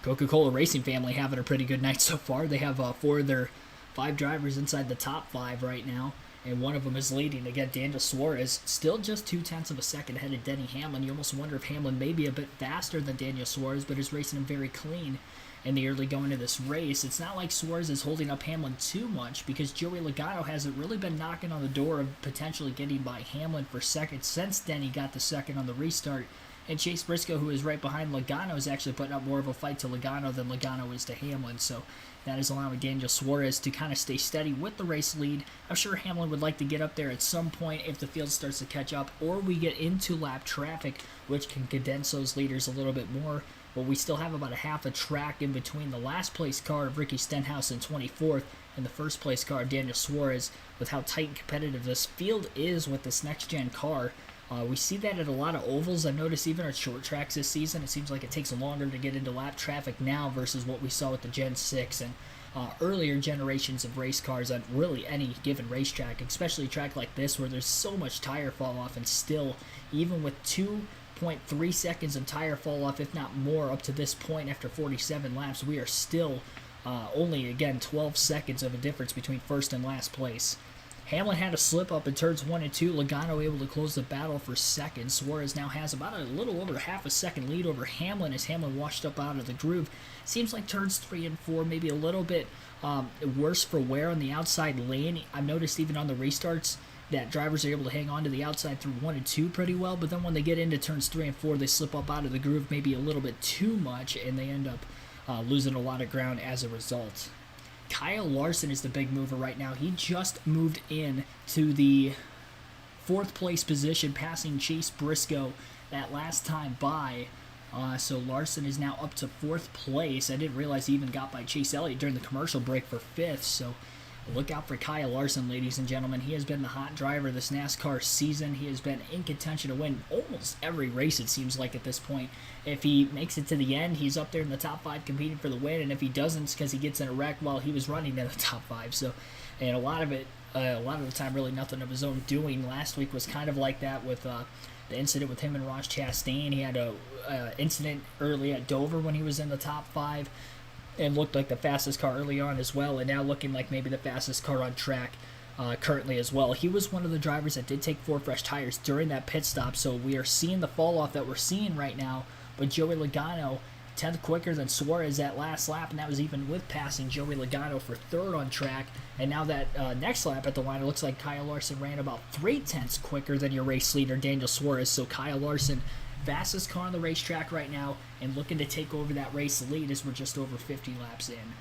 Coca-Cola Racing family having a pretty good night so far. They have 4 of their 5 drivers inside the top 5 right now, and one of them is leading. Again, Daniel Suarez still just 0.2 of a second ahead of Denny Hamlin. You almost wonder if Hamlin may be a bit faster than Daniel Suarez, but is racing him very clean in the early going of this race. It's not like Suarez is holding up Hamlin too much, because Joey Logano hasn't really been knocking on the door of potentially getting by Hamlin for second since Denny got the second on the restart. And Chase Briscoe, who is right behind Logano, is actually putting up more of a fight to Logano than Logano is to Hamlin. So that is allowing Daniel Suarez to kind of stay steady with the race lead. I'm sure Hamlin would like to get up there at some point if the field starts to catch up, or we get into lap traffic, which can condense those leaders a little bit more. But we still have about a half a track in between the last place car of Ricky Stenhouse in 24th and the first place car of Daniel Suarez, with how tight and competitive this field is with this next-gen car. We see that at a lot of ovals. I've noticed even at short tracks this season, it seems like it takes longer to get into lap traffic now versus what we saw with the Gen 6 and earlier generations of race cars on really any given racetrack, especially a track like this where there's so much tire fall off, and still, even with 2.3 seconds of tire fall off, if not more, up to this point after 47 laps, we are still only, again, 12 seconds of a difference between first and last place. Hamlin had a slip up in turns 1 and 2. Logano able to close the battle for second. Suarez now has about a little over half a second lead over Hamlin as Hamlin washed up out of the groove. Seems like turns 3 and 4 maybe a little bit worse for wear on the outside lane. I've noticed even on the restarts that drivers are able to hang on to the outside through 1 and 2 pretty well, but then when they get into turns 3 and 4, they slip up out of the groove maybe a little bit too much, and they end up losing a lot of ground as a result. Kyle Larson is the big mover right now. He just moved in to the 4th place position, passing Chase Briscoe that last time by. So Larson is now up to 4th place. I didn't realize he even got by Chase Elliott during the commercial break for 5th. So look out for Kyle Larson, ladies and gentlemen. He has been the hot driver this NASCAR season. He has been in contention to win almost every race, it seems like, at this point. If he makes it to the end, he's up there in the top 5 competing for the win, and if he doesn't, it's because he gets in a wreck while he was running in the top 5. So, and a lot of the time, really nothing of his own doing. Last week was kind of like that with the incident with him and Ross Chastain. He had a incident early at Dover when he was in the top 5. And looked like the fastest car early on as well, and now looking like maybe the fastest car on track currently as well. He was one of the drivers that did take 4 fresh tires during that pit stop, so we are seeing the fall off that we're seeing right now. But Joey Logano, 10th quicker than Suarez that last lap, and that was even with passing Joey Logano for 3rd on track. And now that next lap at the line, it looks like Kyle Larson ran about 0.3 quicker than your race leader, Daniel Suarez. So Kyle Larson, fastest car on the racetrack right now, and looking to take over that race lead as we're just over 50 laps in.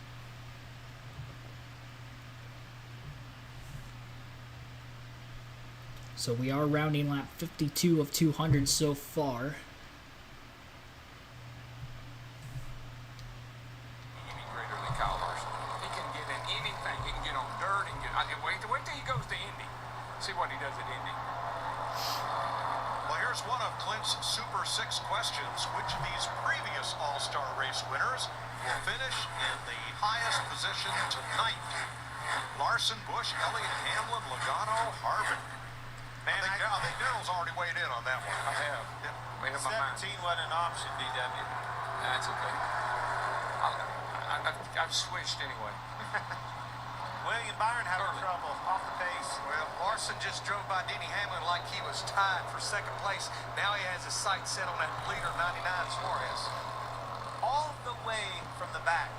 So we are rounding lap 52 of 200 so far. Any greater than Kyle Larson. He can get in anything. He can get on dirt. Wait till he goes to Indy. See what he does at Indy. Well, here's one of Clint's Super 6 questions. Which of these previous All-Star race winners will finish in the highest position tonight? Larson, Busch, Elliott, Hamlin, Logano, Harvick. Man, I think Daryl's already weighed in on that one. I have. Yeah. Made up my mind. 17 wasn't an option, DW. That's okay. I've switched anyway. William Byron having trouble off the pace. Well, Larson just drove by Denny Hamlin like he was tied for second place. Now he has his sights set on that leader, 99, Suarez. All the way from the back.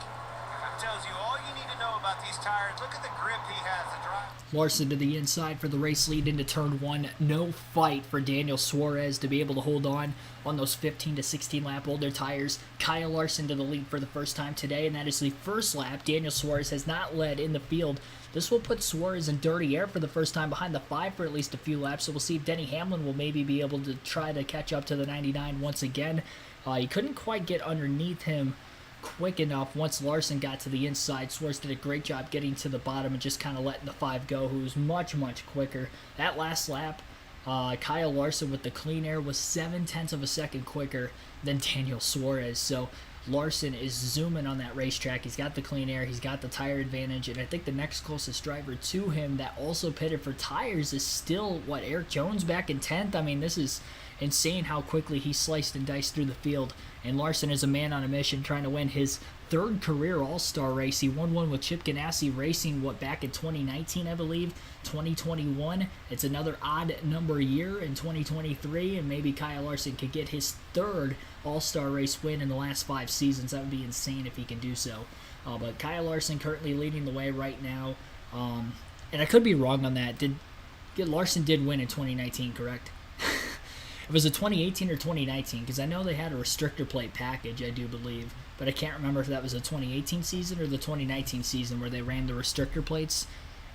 It tells you all you need to know about these tires. Look at the grip he has to drive. Larson to the inside for the race lead into turn 1. No fight for Daniel Suarez to be able to hold on those 15 to 16 lap older tires. Kyle Larson to the lead for the first time today, and that is the first lap. Daniel Suarez has not led in the field. This will put Suarez in dirty air for the first time behind the 5 for at least a few laps, so we'll see if Denny Hamlin will maybe be able to try to catch up to the 99 once again. He couldn't quite get underneath him quick enough once Larson got to the inside. Suarez did a great job getting to the bottom and just kind of letting the 5 go, who was much, much quicker. That last lap, Kyle Larson with the clean air was 0.7 of a second quicker than Daniel Suarez. So Larson is zooming on that racetrack. He's got the clean air, he's got the tire advantage, and I think the next closest driver to him that also pitted for tires is still, Eric Jones back in 10th? I mean, this is insane how quickly he sliced and diced through the field. And Larson is a man on a mission trying to win his 3rd career All-Star race. He won one with Chip Ganassi Racing, back in 2019, I believe. 2021, it's another odd number year in 2023, and maybe Kyle Larson could get his 3rd All-Star race win in the last 5 seasons. That would be insane if he can do so. But Kyle Larson currently leading the way right now. And I could be wrong on that. Larson did win in 2019, correct? It was a 2018 or 2019, because I know they had a restrictor plate package, I do believe, but I can't remember if that was the 2018 season or the 2019 season where they ran the restrictor plates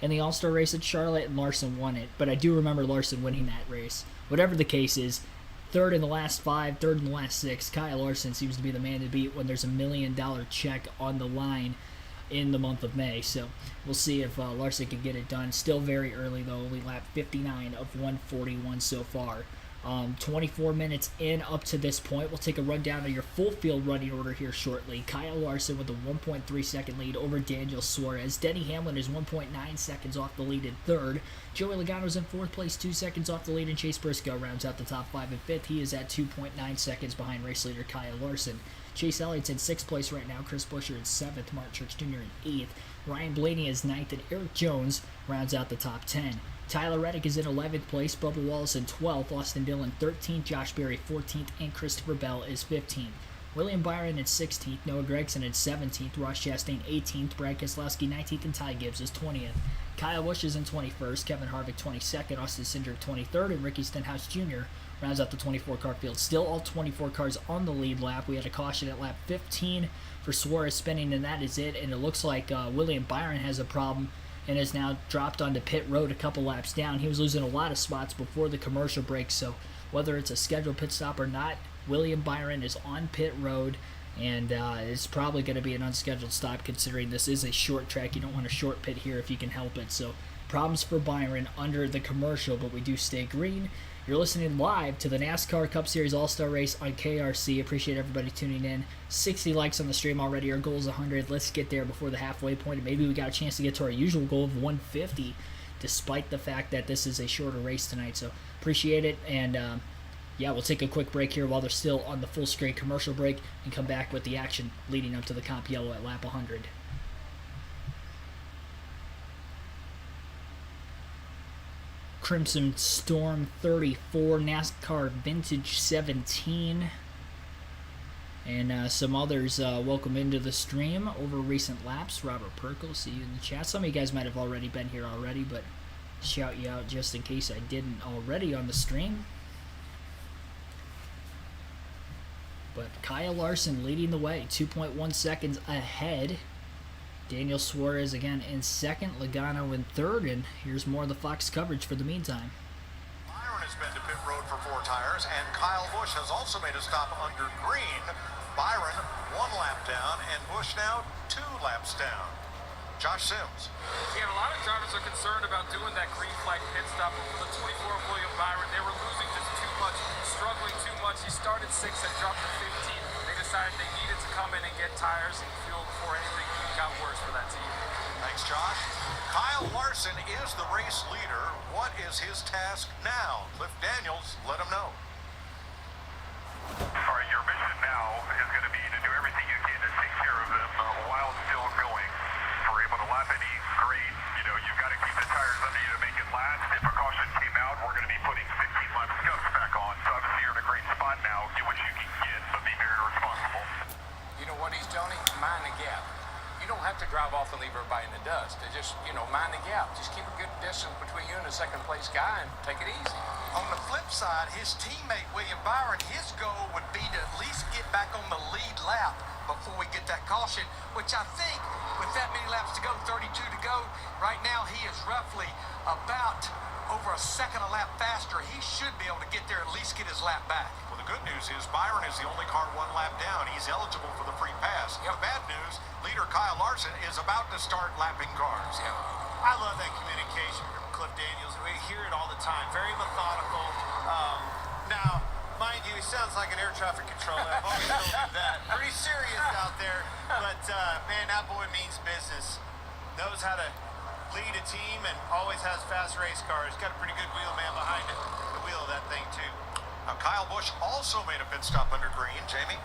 in the All-Star race at Charlotte, and Larson won it. But I do remember Larson winning that race. Whatever the case is, 3rd in the last 5, 3rd in the last 6, Kyle Larson seems to be the man to beat when there's $1 million check on the line in the month of May. So we'll see if Larson can get it done. Still very early, though. Only lap 59 of 141 so far. 24 minutes in up to this point. We'll take a rundown of your full field running order here shortly. Kyle Larson with a 1.3 second lead over Daniel Suarez. Denny Hamlin is 1.9 seconds off the lead in 3rd. Joey Logano's in 4th place, 2 seconds off the lead, and Chase Briscoe rounds out the top 5 in 5th. He is at 2.9 seconds behind race leader Kyle Larson. Chase Elliott's in 6th place right now. Chris Buescher in 7th. Mark Truex Jr. in 8th. Ryan Blaney is 9th, and Eric Jones rounds out the top 10. Tyler Reddick is in 11th place, Bubba Wallace in 12th, Austin Dillon 13th, Josh Berry 14th, and Christopher Bell is 15th. William Byron in 16th, Noah Gragson in 17th, Ross Chastain 18th, Brad Keselowski 19th, and Ty Gibbs is 20th. Kyle Busch is in 21st, Kevin Harvick 22nd, Austin Cindric 23rd, and Ricky Stenhouse Jr. rounds out the 24-car field. Still all 24 cars on the lead lap. We had a caution at lap 15 for Suarez spinning, and that is it. And it looks like William Byron has a problem and is now dropped onto pit road a couple laps down. He was losing a lot of spots before the commercial break, so whether it's a scheduled pit stop or not, William Byron is on pit road, and it's probably going to be an unscheduled stop considering this is a short track. You don't want a short pit here if you can help it, so problems for Byron under the commercial, but we do stay green. You're listening live to the NASCAR Cup Series All-Star Race on KRC. Appreciate everybody tuning in. 60 likes on the stream already. Our goal is 100. Let's get there before the halfway point, and maybe we got a chance to get to our usual goal of 150, despite the fact that this is a shorter race tonight. So appreciate it, and yeah, we'll take a quick break here while they're still on the full screen commercial break and come back with the action leading up to the Comp Yellow at lap 100. Crimson Storm 34, NASCAR Vintage 17, and some others welcome into the stream over recent laps. Robert Perkle, see you in the chat. Some of you guys might have already been here already, but shout you out just in case I didn't already on the stream. But Kyle Larson leading the way, 2.1 seconds ahead. Daniel Suarez again in 2nd, Logano in 3rd, and here's more of the Fox coverage for the meantime. Byron has been to pit road for 4 tires, and Kyle Busch has also made a stop under green. Byron 1 lap down, and Busch now 2 laps down. Josh Sims. Yeah, a lot of drivers are concerned about doing that green flag pit stop. For the 24 of William Byron, they were losing just too much, struggling too much. He started 6th and dropped to 15th. They decided they needed to come in and get tires and fuel before anything got worse for that team. Thanks, Josh. Kyle Larson is the race leader. What is his task now? Cliff Daniels, let him know. All right, your mission now is going to be to do everything you can to take care of them while still going. If we're able to lap any grade keys, Tony, mind the gap. You don't have to drive off and leave everybody in the dust. They just, mind the gap. Just keep a good distance between you and the second place guy and take it easy. On the flip side, his teammate, William Byron, his goal would be to at least get back on the lead lap before we get that caution, which I think with that many laps to go, 32 to go, right now he is roughly about over a second a lap faster. He should be able to get there, at least get his lap back. Well, the good news is Byron is the only car 1 lap down. He's eligible for the free pass. The bad news, leader Kyle Larson is about to start lapping cars. I love that communication from Cliff Daniels. We hear it all the time. Very methodical. Now, mind you, he sounds like an air traffic controller. I've always told you that. Pretty serious out there. But, man, that boy means business. Knows how to lead a team and always has fast race cars. Got a pretty good wheel man behind it. The wheel of that thing, too. Now, Kyle Busch also made a pit stop under green. Jamie?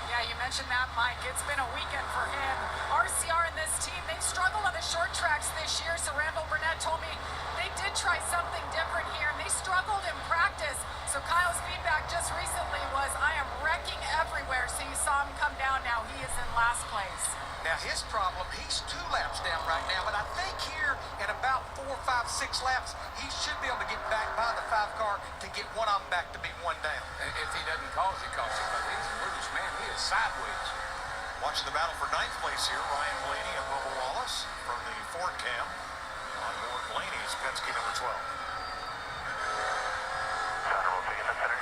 Yeah, you mentioned that, Mike. It's been a weekend for him. RCR and this team, they've struggled on the short tracks this year, so Randall Burnett told me they did try something different here, and they struggled in practice. So Kyle's feedback just recently was, I am wrecking everywhere. So you saw him come down now. He is in last place. Now his problem, he's 2 laps down right now, but I think here at about 4, 5, 6 laps, he should be able to get back by the 5 car to get one of them back to be 1 down. And if he doesn't cause it, because he's a British man. He is sideways. Watching the battle for 9th place here, Ryan Blaney and Bubba Wallace from the Ford cam on board Blaney's Penske number 12. We'll see in the center.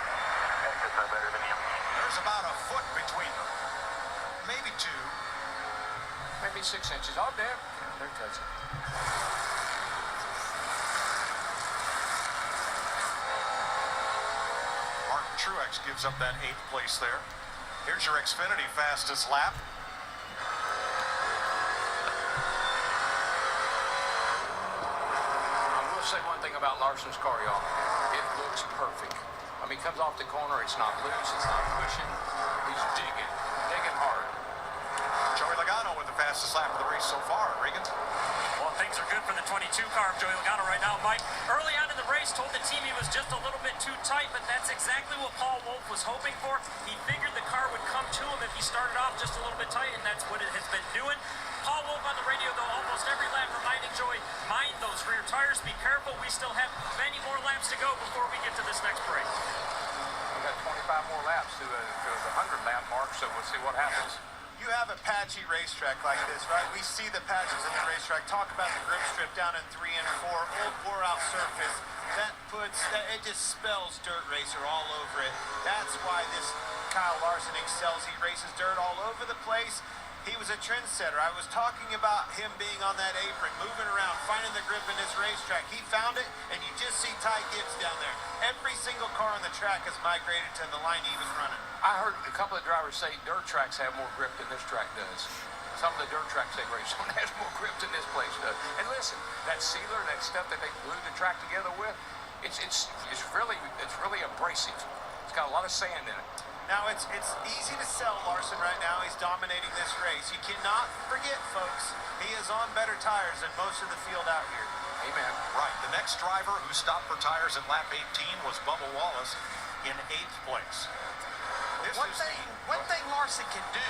Exits are better than you. There's about a foot between them. Maybe 2. Maybe 6 inches. Oh, damn. They're touching. Martin Truex gives up that 8th place there. Here's your Xfinity fastest lap. I will say one thing about Larson's car, y'all. It looks perfect. I mean, he comes off the corner. It's not loose. It's not pushing. He's digging hard. Joey Logano with the fastest lap of the race so far. Regan? Well, things are good for the 22 car of Joey Logano right now, Mike. Early on in the race, told the team he was just a little bit too tight, but that's exactly what Paul Wolf was hoping for. He figured the car would come to him if he started off just a little bit tight, and that's what it has been doing. Paul Wolf on the radio, though, almost every lap reminding Joey, mind those rear tires, be careful, we still have many more laps to go before we get to this next break. We got 25 more laps to the 100-lap mark, so we'll see what happens. You have a patchy racetrack like this, right? We see the patches in the racetrack. Talk about the grip strip down in 3 and 4, old wore-out surface. It just spells dirt racer all over it. That's why this Kyle Larson excels. He races dirt all over the place. He was a trendsetter. I was talking about him being on that apron, moving around, finding the grip in this racetrack. He found it, and you just see Ty Gibbs down there. Every single car on the track has migrated to the line he was running. I heard a couple of drivers say dirt tracks have more grip than this track does. Some of the dirt tracks they race on has more grip than this place does. And listen, that sealer, that stuff that they glue the track together with, it's really abrasive. It's got a lot of sand in it. Now, it's easy to sell Larson right now. He's dominating this race. You cannot forget, folks, he is on better tires than most of the field out here. Amen. Right. The next driver who stopped for tires in lap 18 was Bubba Wallace in 8th place. One thing Larson can do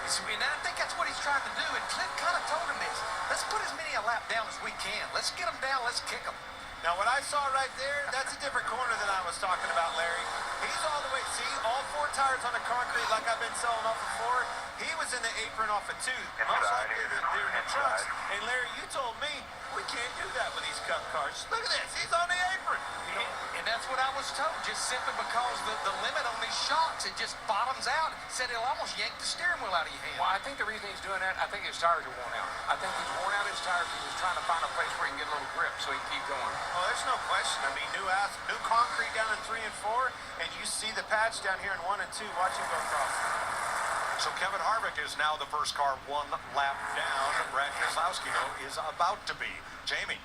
is, and I think that's what he's trying to do, and Clint kind of told him this, let's put as many a lap down as we can. Let's get them down, let's kick them. Now, what I saw right there, that's a different corner than I was talking about, Larry. He's all the way, see, all 4 tires on the concrete like I've been selling off before. He was in the apron off a 2. Most likely they're in the trucks. And Larry, you told me we can't do that with these Cup cars. Look at this, he's on the apron. And that's what I was told, just simply because the limit on these shocks, it just bottoms out. Said it'll almost yank the steering wheel out of your hand. Well, I think the reason he's doing that, I think his tires are worn out. I think he's worn out his tires. He was trying to find a place where he can get a little grip so he can keep going. Oh, there's no question. I mean, new concrete down in 3 and 4, and you see the patch down here in 1 and 2. Watch him go across. So Kevin Harvick is now the first car 1 lap down. Brad Keselowski, though, is about to be. Jamie.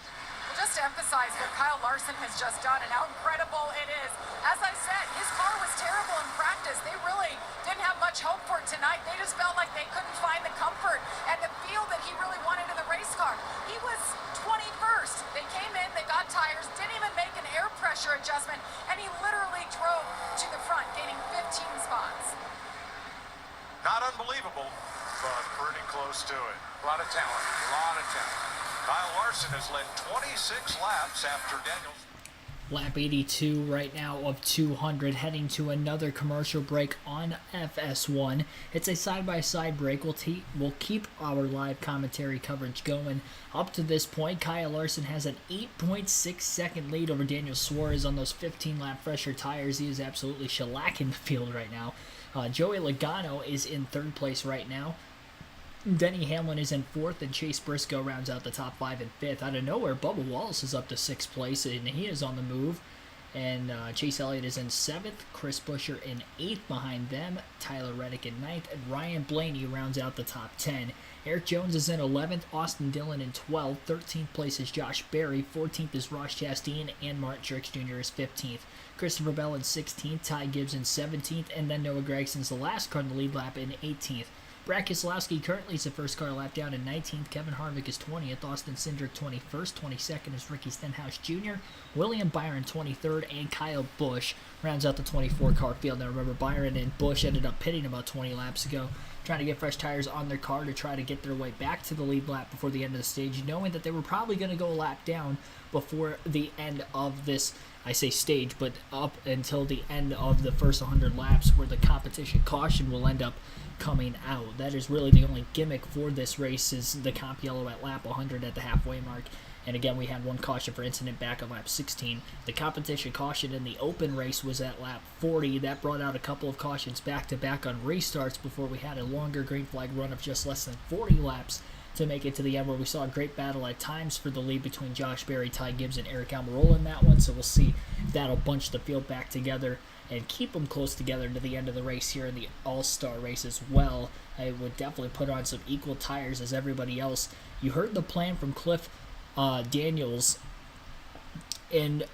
Just to emphasize what Kyle Larson has just done and how incredible it is. As I said, his car was terrible in practice. They really didn't have much hope for it tonight. They just felt like they couldn't find the comfort and the feel that he really wanted in the race car. He was 21st. They came in, they got tires, didn't even make an air pressure adjustment, and he literally drove to the front, gaining 15 spots. Not unbelievable, close to it. A lot of talent. A lot of talent. Kyle Larson has led 26 laps after Daniels. Lap 82 right now of 200, heading to another commercial break on FS1. It's a side-by-side break. We'll keep our live commentary coverage going. Up to this point, Kyle Larson has an 8.6 second lead over Daniel Suarez on those 15-lap fresher tires. He is absolutely shellacking the field right now. Joey Logano is in third place right now. Denny Hamlin is in fourth, and Chase Briscoe rounds out the top five and fifth. Out of nowhere, Bubba Wallace is up to sixth place, and he is on the move. And Chase Elliott is in seventh, Chris Buescher in eighth behind them, Tyler Reddick in ninth, and Ryan Blaney rounds out the top 10. Eric Jones is in 11th, Austin Dillon in 12th, 13th place is Josh Berry, 14th is Ross Chastain, and Martin Truex Jr. is 15th. Christopher Bell in 16th, Ty Gibbs in 17th, and then Noah Gregson's the last car in the lead lap in 18th. Brad Keselowski currently is the first car lap down in 19th. Kevin Harvick is 20th. Austin Cindric 21st. 22nd is Ricky Stenhouse Jr. William Byron 23rd. And Kyle Busch rounds out the 24-car field. Now remember, Byron and Busch ended up pitting about 20 laps ago, trying to get fresh tires on their car to try to get their way back to the lead lap before the end of the stage, knowing that they were probably going to go a lap down before the end of this, I say stage, but up until the end of the first 100 laps where the competition caution will end up coming out. That is really the only gimmick for this race, is the comp yellow at lap 100 at the halfway mark. And again, we had one caution for incident back at lap 16. The competition caution in the open race was at lap 40. That brought out a couple of cautions back-to-back on restarts before we had a longer green flag run of just less than 40 laps to make it to the end, where we saw a great battle at times for the lead between Josh Berry, Ty Gibbs, and Eric Almirola in that one. So we'll see if that'll bunch the field back together and keep them close together to the end of the race here in the All-Star race as well. I would definitely put on some equal tires as everybody else. You heard the plan from Cliff Daniels in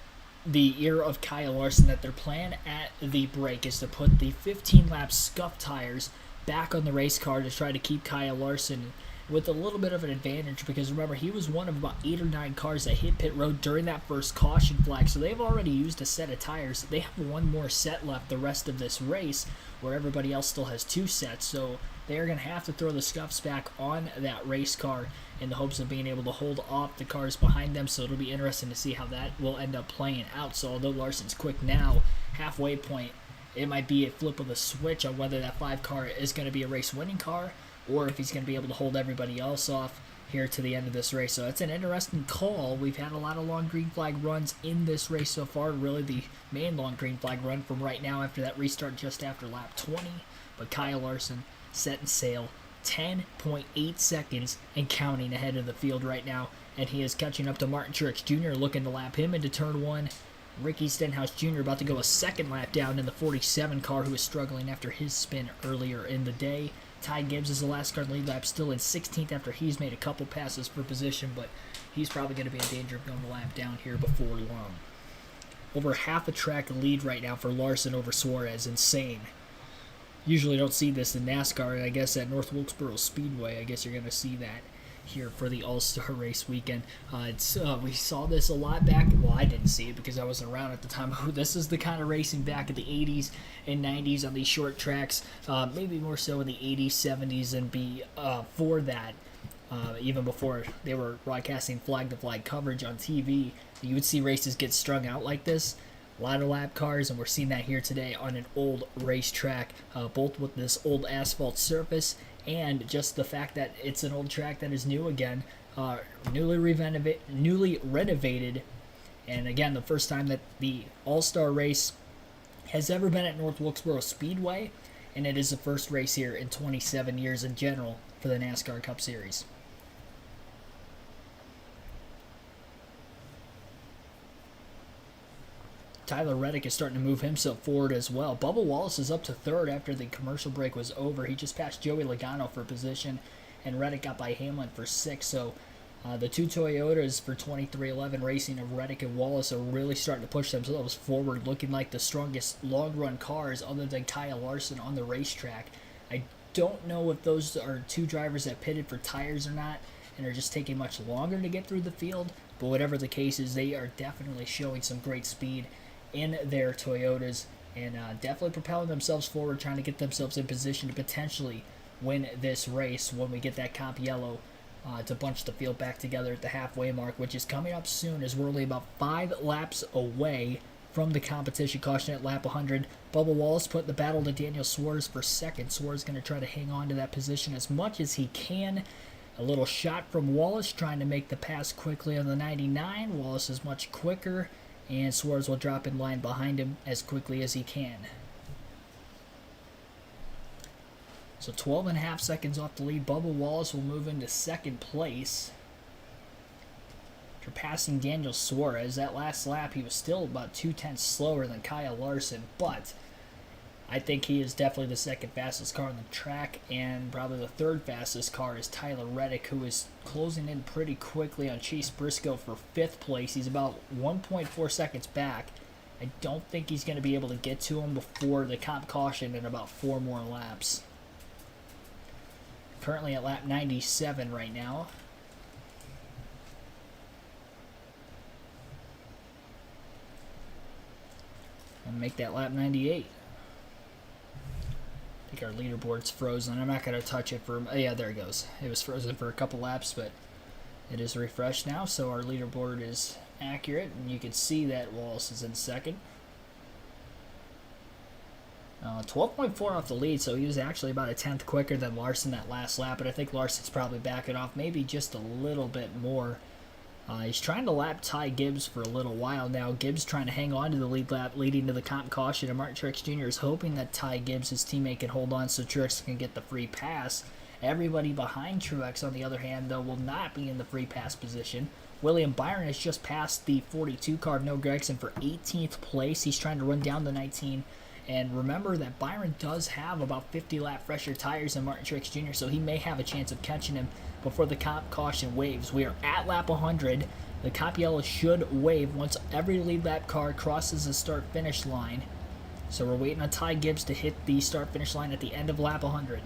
the ear of Kyle Larson that their plan at the break is to put the 15-lap scuff tires back on the race car to try to keep Kyle Larson with a little bit of an advantage, because remember, he was one of about 8 or 9 cars that hit pit road during that first caution flag, so they've already used a set of tires. They have one more set left the rest of this race, where everybody else still has 2 sets, so they're going to have to throw the scuffs back on that race car in the hopes of being able to hold off the cars behind them. So it'll be interesting to see how that will end up playing out. So although Larson's quick now, halfway point, it might be a flip of the switch on whether that 5 car is going to be a race winning car, or if he's going to be able to hold everybody else off here to the end of this race. So it's an interesting call. We've had a lot of long green flag runs in this race so far. Really the main long green flag run from right now after that restart just after lap 20. But Kyle Larson setting sail, 10.8 seconds and counting ahead of the field right now. And he is catching up to Martin Truex Jr. looking to lap him into turn 1. Ricky Stenhouse Jr. about to go a second lap down in the 47 car, who was struggling after his spin earlier in the day. Ty Gibbs is the last car in the lead lap, still in 16th after he's made a couple passes for position, but he's probably going to be in danger of going a lap down here before long. Over half a track lead right now for Larson over Suarez. Insane. Usually don't see this in NASCAR, and I guess at North Wilkesboro Speedway, I guess you're going to see that here for the All-Star race weekend. We saw this a lot back. Well, I didn't see it because I wasn't around at the time. This is the kind of racing back in the 80s and 90s on these short tracks, maybe more so in the 80s, 70s, and before that, even before they were broadcasting flag-to-flag coverage on TV, you would see races get strung out like this. A lot of lap cars, and we're seeing that here today on an old racetrack, both with this old asphalt surface and just the fact that it's an old track that is new again, newly renovated, and again, the first time that the All-Star race has ever been at North Wilkesboro Speedway, and it is the first race here in 27 years in general for the NASCAR Cup Series. Tyler Reddick is starting to move himself forward as well. Bubba Wallace is up to third after the commercial break was over. He just passed Joey Logano for position, and Reddick got by Hamlin for 6th. So the 2 Toyotas for 2311 Racing of Reddick and Wallace are really starting to push themselves forward, looking like the strongest long-run cars other than Kyle Larson on the racetrack. I don't know if those are 2 drivers that pitted for tires or not, and are just taking much longer to get through the field. But whatever the case is, they are definitely showing some great speed in their Toyotas, and definitely propelling themselves forward, trying to get themselves in position to potentially win this race when we get that comp yellow to bunch the field back together at the halfway mark, which is coming up soon as we're only about 5 laps away from the competition caution at lap 100. Bubba Wallace put the battle to Daniel Suarez for second. Suarez going to try to hang on to that position as much as he can. A little shot from Wallace trying to make the pass quickly on the 99. Wallace is much quicker, and Suarez will drop in line behind him as quickly as he can. So 12.5 seconds off the lead. Bubba Wallace will move into second place. After passing Daniel Suarez, that last lap he was still about 2/10 slower than Kyle Larson, but I think he is definitely the second fastest car on the track, and probably the third fastest car is Tyler Reddick, who is closing in pretty quickly on Chase Briscoe for 5th place. He's about 1.4 seconds back. I don't think he's going to be able to get to him before the comp caution in about 4 more laps. Currently at lap 97 right now. And make that lap 98. I think our leaderboard's frozen. I'm not going to touch it for... Oh, yeah, there it goes. It was frozen for a couple laps, but it is refreshed now, so our leaderboard is accurate, and you can see that Wallace is in second. 12.4 off the lead, so he was actually about a 10th quicker than Larson that last lap, but I think Larson's probably backing off maybe just a little bit more. He's trying to lap Ty Gibbs for a little while now. Gibbs trying to hang on to the lead lap leading to the comp caution, and Martin Truex Jr. is hoping that Ty Gibbs, his teammate, can hold on so Truex can get the free pass. Everybody behind Truex, on the other hand, though, will not be in the free pass position. William Byron has just passed the 42 car of Noah Gragson for 18th place. He's trying to run down the 19. And remember that Byron does have about 50 lap fresher tires than Martin Truex Jr., so he may have a chance of catching him before the comp caution waves. We are at lap 100. The comp yellow should wave once every lead lap car crosses the start-finish line. So we're waiting on Ty Gibbs to hit the start-finish line at the end of lap 100.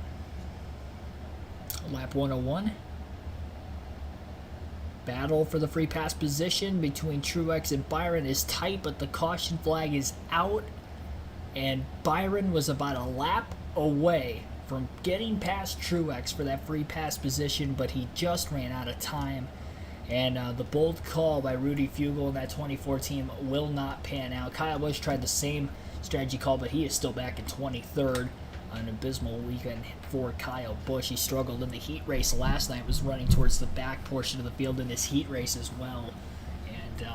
Lap 101. Battle for the free pass position between Truex and Byron is tight, but the caution flag is out. And Byron was about a lap away from getting past Truex for that free pass position, but he just ran out of time. And the bold call by Rudy Fugle and that 24 team will not pan out. Kyle Busch tried the same strategy call, but he is still back in 23rd. An abysmal weekend for Kyle Busch. He struggled in the heat race last night, was running towards the back portion of the field in this heat race as well. And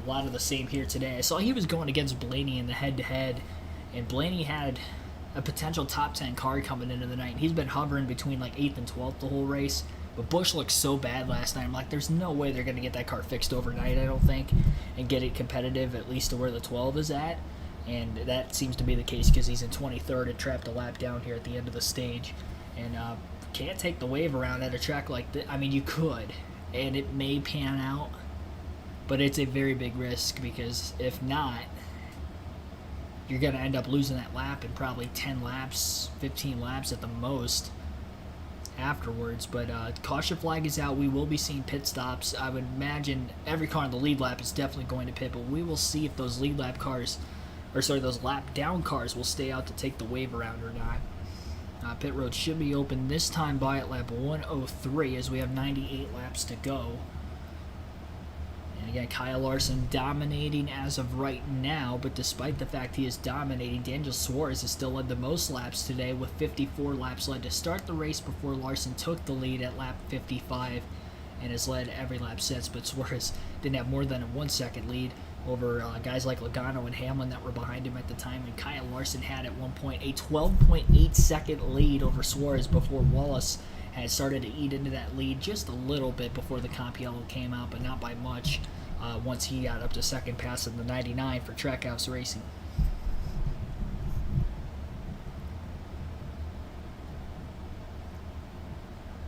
a lot of the same here today. I saw he was going against Blaney in the head-to-head, and Blaney had a potential top 10 car coming into the night. He's been hovering between like 8th and 12th the whole race, but Busch looked so bad last night. I'm like, there's no way they're going to get that car fixed overnight, I don't think, and get it competitive at least to where the 12 is at. And that seems to be the case because he's in 23rd and trapped a lap down here at the end of the stage. And can't take the wave around at a track like this. I mean, you could, and it may pan out, but it's a very big risk because if not, you're going to end up losing that lap in probably 10 laps, 15 laps at the most afterwards. But caution flag is out. We will be seeing pit stops. I would imagine every car in the lead lap is definitely going to pit, but we will see if those lead lap cars, or sorry, those lap down cars will stay out to take the wave around or not. Pit road should be open this time by at lap 103 as we have 98 laps to go. And again, Kyle Larson dominating as of right now, but despite the fact he is dominating, Daniel Suarez has still led the most laps today with 54 laps led to start the race before Larson took the lead at lap 55 and has led every lap since, but Suarez didn't have more than a 1 second lead over guys like Logano and Hamlin that were behind him at the time, and Kyle Larson had at one point a 12.8 second lead over Suarez before Wallace had started to eat into that lead just a little bit before the comp yellow came out, but not by much once he got up to second, passing the 99 for Trackhouse Racing.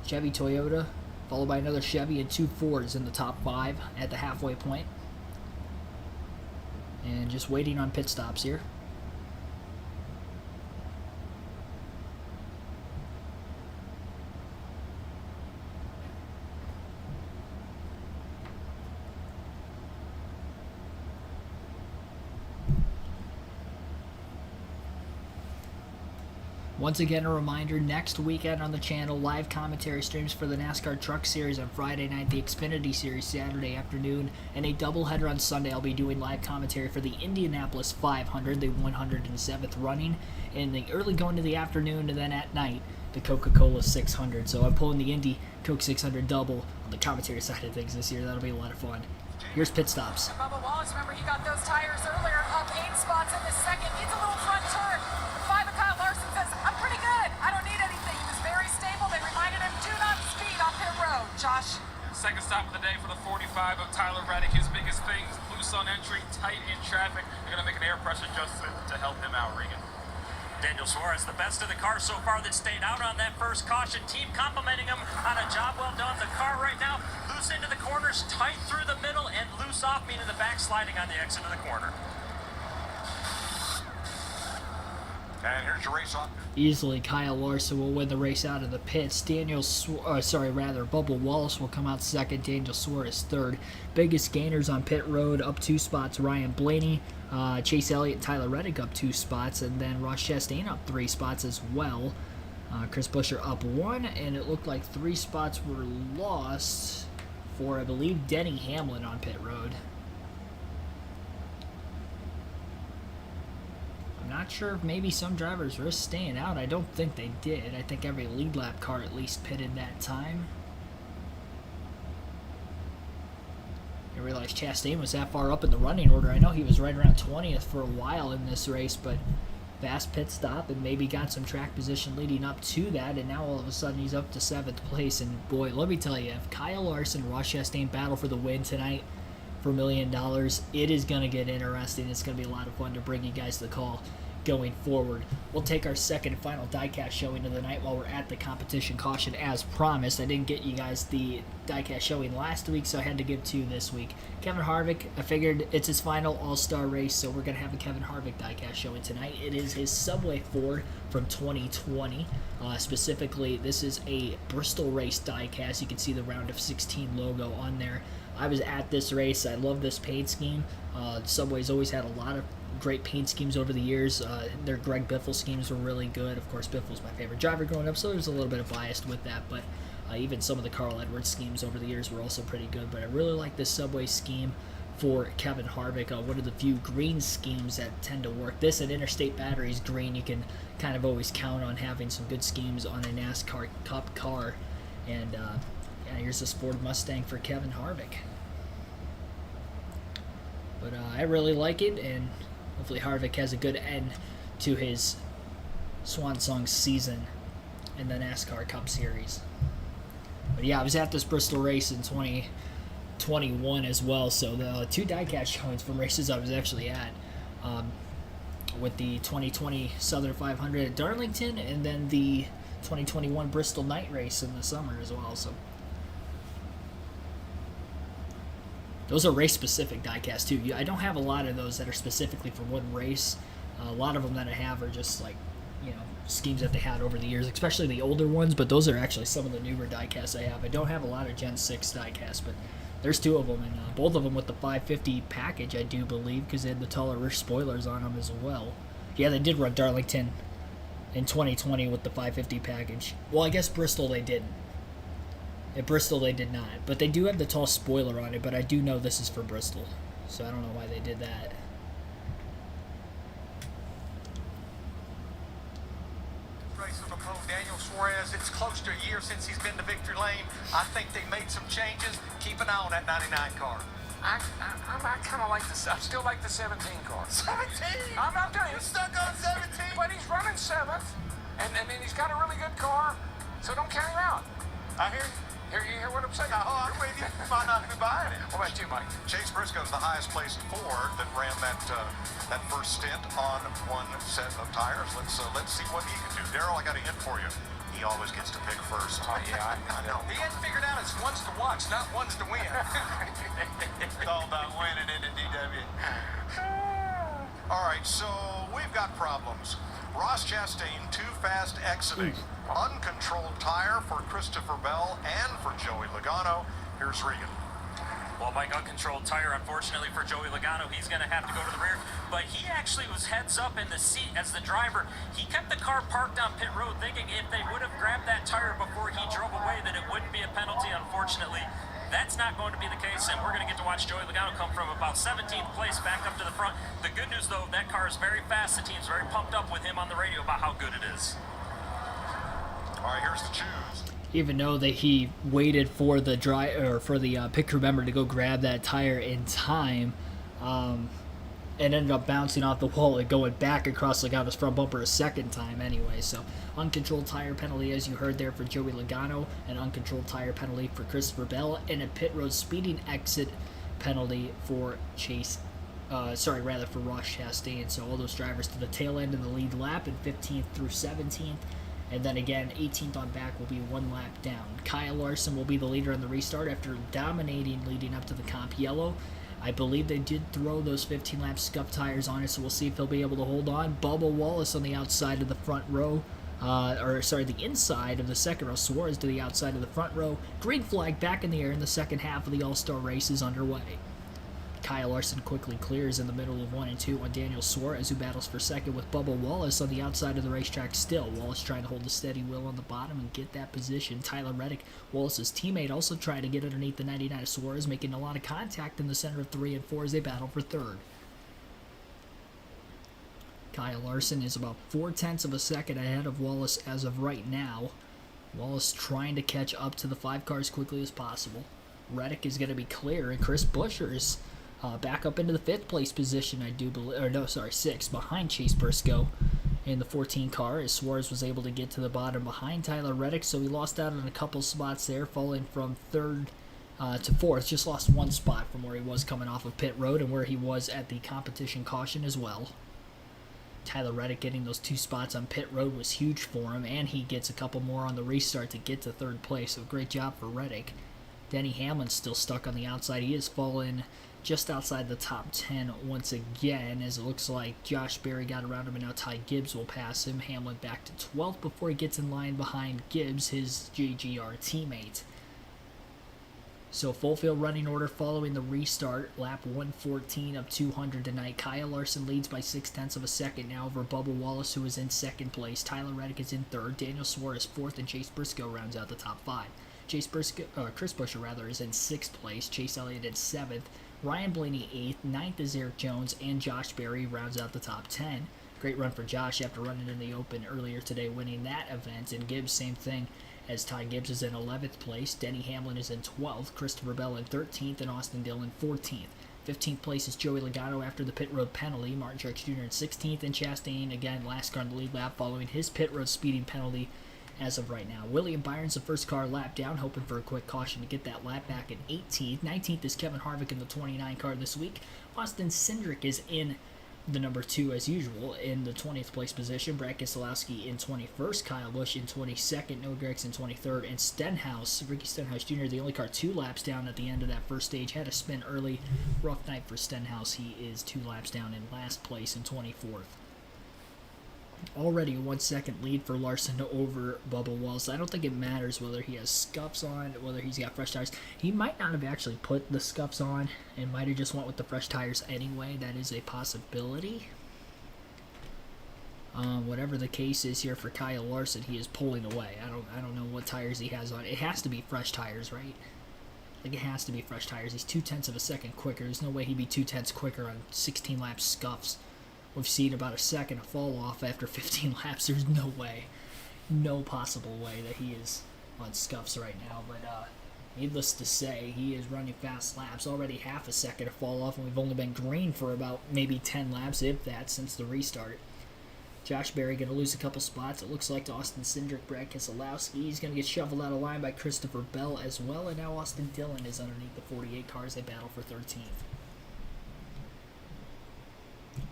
Chevy, Toyota, followed by another Chevy and 2 Fords in the top 5 at the halfway point. And just waiting on pit stops here. Once again, a reminder, next weekend on the channel, live commentary streams for the NASCAR Truck Series on Friday night, the Xfinity Series Saturday afternoon, and a doubleheader on Sunday. I'll be doing live commentary for the Indianapolis 500, the 107th running, in the early going to the afternoon, and then at night, the Coca-Cola 600. So I'm pulling the Indy Coke 600 double on the commentary side of things this year. That'll be a lot of fun. Here's pit stops. Bubba Wallace, remember he got those tires earlier, up 8 spots in the second. Needs a little front turn. 5 of Kyle Larson says, I'm pretty good. I don't need anything. He was very stable. They reminded him, do not speed on pit road. Josh? Second stop of the day for the 45 of Tyler Reddick. His biggest thing is loose on entry, tight in traffic. They're going to make an air pressure adjustment to help him out, Regan. Daniel Suarez, the best of the cars so far that stayed out on that first caution. Team complimenting him on a job well done. The car right now, loose into the corners, tight through the middle, and loose off, meaning the backsliding on the exit of the corner. And here's your race on. Easily, Kyle Larson will win the race out of the pits. Bubba Wallace will come out second. Daniel Suarez third. Biggest gainers on pit road, up 2 spots. Ryan Blaney, Chase Elliott, Tyler Reddick up 2 spots, and then Ross Chastain up 3 spots as well. Chris Buescher up 1, and it looked like 3 spots were lost for, I believe, Denny Hamlin on pit road. Not sure if maybe some drivers risked staying out. I don't think they did. I think every lead lap car at least pitted that time. I realized Chastain was that far up in the running order. I know he was right around 20th for a while in this race, but fast pit stop and maybe got some track position leading up to that, and now all of a sudden he's up to 7th place. And boy, let me tell you, if Kyle Larson and Ross Chastain battle for the win tonight for $1 million, it is going to get interesting. It's going to be a lot of fun to bring you guys the call going forward. We'll take our second and final diecast showing of the night while we're at the competition caution as promised. I didn't get you guys the diecast showing last week, so I had to give 2 this week. Kevin Harvick, I figured it's his final all-star race, so we're going to have a Kevin Harvick diecast showing tonight. It is his Subway Ford from 2020. Specifically, this is a Bristol race diecast. You can see the round of 16 logo on there. I was at this race. I love this paint scheme. Subway's always had a lot of great paint schemes over the years. Their Greg Biffle schemes were really good. Of course, Biffle's my favorite driver growing up, so there's a little bit of bias with that, but even some of the Carl Edwards schemes over the years were also pretty good. But I really like this Subway scheme for Kevin Harvick. One of the few green schemes that tend to work. This and Interstate Batteries green, you can kind of always count on having some good schemes on a NASCAR Cup car. And here's this Ford Mustang for Kevin Harvick. But I really like it, and hopefully Harvick has a good end to his swan song season in the NASCAR Cup Series. But yeah, I was at this Bristol race in 2021 as well, so the 2 diecast showings from races I was actually at, with the 2020 Southern 500 at Darlington, and then the 2021 Bristol night race in the summer as well. So those are race-specific diecasts too. I don't have a lot of those that are specifically for one race. A lot of them that I have are just like, schemes that they had over the years, especially the older ones, but those are actually some of the newer diecasts I have. I don't have a lot of Gen 6 diecasts, but there's 2 of them, and both of them with the 550 package, I do believe, because they had the taller rear spoilers on them as well. Yeah, they did run Darlington in 2020 with the 550 package. Well, I guess Bristol they didn't. At Bristol they did not, but they do have the tall spoiler on it, but I do know this is for Bristol, so I don't know why they did that. Daniel Suarez, it's close to a year since he's been to victory lane. I think they made some changes. Keep an eye on that 99 car. I kind of like this. I still like the 17 car. 17? I'm not doing You're it. stuck on 17? But he's running 7th, and he's got a really good car, so don't count him out. I hear you. You hear what I'm saying? Oh, I'm with you. You might not be buying it. What about you, Mike? Chase Briscoe's the highest placed Ford that ran that first stint on 1 set of tires. Let's see what he can do. Darrell, I got a hint for you. He always gets to pick first. Oh, yeah, I know. He hadn't figured out it's ones to watch, not ones to win. It's all about winning, isn't it, DW? All right, so we've got problems. Ross Chastain too fast exiting. Uncontrolled tire for Christopher Bell and for Joey Logano. Here's Regan. Well, by uncontrolled tire, unfortunately for Joey Logano, he's going to have to go to the rear. But he actually was heads up in the seat as the driver. He kept the car parked on pit road thinking if they would have grabbed that tire before he drove away that it wouldn't be a penalty. Unfortunately, that's not going to be the case, and we're going to get to watch Joey Logano come from about 17th place back up to the front. The good news, though, that car is very fast. The team's very pumped up with him on the radio about how good it is. All right, here's the choose. Even though that he waited for the pit crew member to go grab that tire in time, it ended up bouncing off the wall and going back across Logano's front bumper a second time anyway. So uncontrolled tire penalty, as you heard there, for Joey Logano, an uncontrolled tire penalty for Christopher Bell, and a pit road speeding exit penalty for for Ross Chastain. So all those drivers to the tail end of the lead lap in 15th through 17th. And then again, 18th on back will be one lap down. Kyle Larson will be the leader in the restart after dominating leading up to the comp yellow. I believe they did throw those 15-lap scuff tires on it, so we'll see if he'll be able to hold on. Bubba Wallace on the outside of the front row, the inside of the second row. Suarez to the outside of the front row. Green flag back in the air, in the second half of the All-Star race is underway. Kyle Larson quickly clears in the middle of 1 and 2 on Daniel Suarez, who battles for second with Bubba Wallace on the outside of the racetrack still. Wallace trying to hold a steady wheel on the bottom and get that position. Tyler Reddick, Wallace's teammate, also trying to get underneath the 99 of Suarez, making a lot of contact in the center of 3 and 4 as they battle for third. Kyle Larson is about 0.4 of a second ahead of Wallace as of right now. Wallace trying to catch up to the 5 car as quickly as possible. Reddick is going to be clear, and Chris Buescher is back up into the 5th place position, I do believe, 6th, behind Chase Briscoe in the 14 car, as Suarez was able to get to the bottom behind Tyler Reddick, so he lost out on a couple spots there, falling from 3rd to 4th, just lost 1 spot from where he was coming off of pit road and where he was at the competition caution as well. Tyler Reddick getting those 2 spots on pit road was huge for him, and he gets a couple more on the restart to get to 3rd place, so great job for Reddick. Denny Hamlin's still stuck on the outside. He has fallen just outside the top 10 once again, as it looks like Josh Berry got around him and now Ty Gibbs will pass him. Hamlin back to 12th before he gets in line behind Gibbs, his JGR teammate. So full field running order following the restart. Lap 114 of 200 tonight. Kyle Larson leads by 0.6 of a second now over Bubba Wallace, who is in 2nd place. Tyler Reddick is in 3rd. Daniel Suarez 4th, and Chase Briscoe rounds out the top 5. Chris Buescher is in 6th place. Chase Elliott in 7th. Ryan Blaney 8th. 9th is Eric Jones, and Josh Berry rounds out the top 10. Great run for Josh after running in the open earlier today, winning that event. And Gibbs, same thing, as Ty Gibbs is in 11th place. Denny Hamlin is in 12th. Christopher Bell in 13th, and Austin Dillon 14th. 15th place is Joey Logano after the pit road penalty. Martin Truex Jr. in 16th, and Chastain, again, last car in the lead lap following his pit road speeding penalty as of right now. William Byron's the first car lap down, hoping for a quick caution to get that lap back in 18th. 19th is Kevin Harvick in the 29 car this week. Austin Cindric is in the number 2 as usual in the 20th place position. Brad Keselowski in 21st. Kyle Busch in 22nd. Noah Gragson 23rd. And Ricky Stenhouse Jr., the only car 2 laps down at the end of that first stage, had a spin early. Rough night for Stenhouse. He is 2 laps down in last place in 24th. Already a 1 second lead for Larson over Bubba Wallace. I don't think it matters whether he has scuffs on, whether he's got fresh tires. He might not have actually put the scuffs on and might have just went with the fresh tires anyway. That is a possibility. Whatever the case is here for Kyle Larson, he is pulling away. I don't know what tires he has on. It has to be fresh tires, right? Like, it has to be fresh tires. He's 0.2 of a second quicker. There's no way he'd be 0.2 quicker on 16 lap scuffs. We've seen about a second of fall off after 15 laps. There's no way, no possible way that he is on scuffs right now. But needless to say, he is running fast laps. Already half a second of fall off, and we've only been green for about maybe 10 laps, if that, since the restart. Josh Berry going to lose a couple spots. It looks like to Austin Cindric. Brad Keselowski, he's going to get shuffled out of line by Christopher Bell as well. And now Austin Dillon is underneath the 48 cars. They battle for 13th.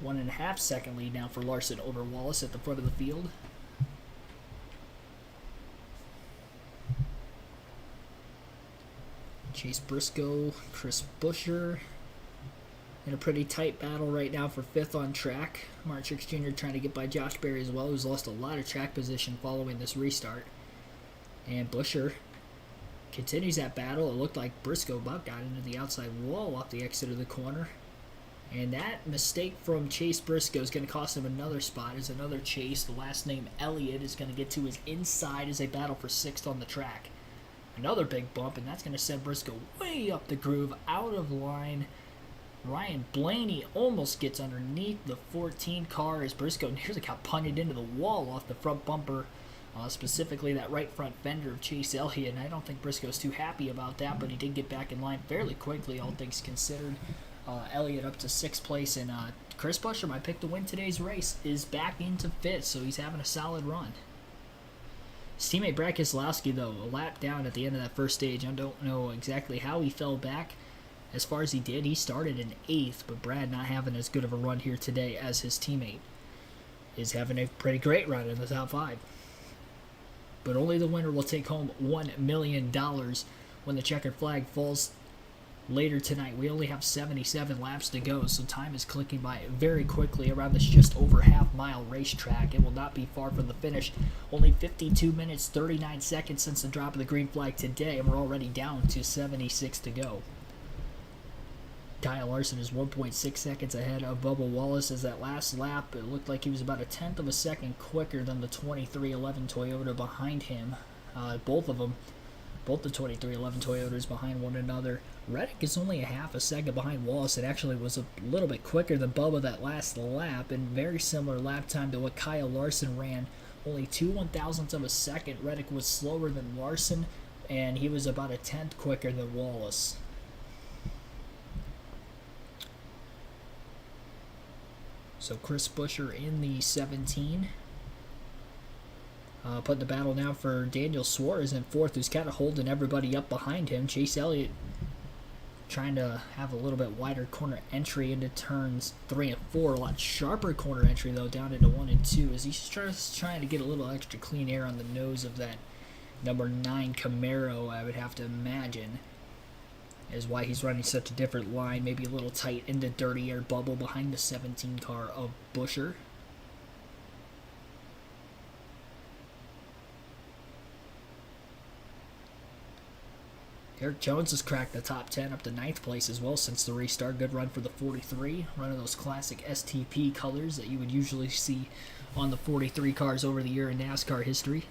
1.5 second lead now for Larson over Wallace at the front of the field. Chase Briscoe, Chris Buescher in a pretty tight battle right now for 5th on track. Martin Truex Jr. trying to get by Josh Berry as well, who's lost a lot of track position following this restart. And Buescher Continues that battle. It looked like Briscoe about got into the outside wall off the exit of the corner. And that mistake from Chase Briscoe is going to cost him another spot. It's another chase. The last name, Elliott, is going to get to his inside as they battle for 6th on the track. Another big bump, and that's going to send Briscoe way up the groove, out of line. Ryan Blaney almost gets underneath the 14 car as Briscoe nearly got punted into the wall off the front bumper, specifically that right front fender of Chase Elliott. And I don't think Briscoe's too happy about that, but he did get back in line fairly quickly, all things considered. Elliott up to 6th place, and Chris Buescher, my pick to win today's race, is back into 5th, so he's having a solid run. His teammate Brad Keselowski, though, a lap down at the end of that first stage. I don't know exactly how he fell back as far as he did. He started in 8th, but Brad not having as good of a run here today as his teammate is having a pretty great run in the top 5. But only the winner will take home $1 million when the checkered flag falls later tonight. We only have 77 laps to go, so time is clicking by very quickly around this just over half-mile racetrack. It will not be far from the finish. Only 52 minutes, 39 seconds since the drop of the green flag today, and we're already down to 76 to go. Kyle Larson is 1.6 seconds ahead of Bubba Wallace as that last lap, it looked like he was about a tenth of a second quicker than the 2311 Toyota behind him. Both the 2311 Toyotas behind one another. Reddick is only a half a second behind Wallace. It actually was a little bit quicker than Bubba that last lap, and very similar lap time to what Kyle Larson ran. Only 2/1000ths of a second. Reddick was slower than Larson, and he was about a tenth quicker than Wallace. So Chris Buescher in the 17. Putting the battle now for Daniel Suarez in 4th, who's kind of holding everybody up behind him. Chase Elliott trying to have a little bit wider corner entry into turns 3 and 4. A lot sharper corner entry, though, down into 1 and 2, as he's just trying to get a little extra clean air on the nose of that number 9 Camaro, I would have to imagine, is why he's running such a different line, maybe a little tight in the dirty air bubble behind the 17 car of Buescher. Eric Jones has cracked the top 10 up to 9th place as well since the restart. Good run for the 43, running those classic STP colors that you would usually see on the 43 cars over the year in NASCAR history.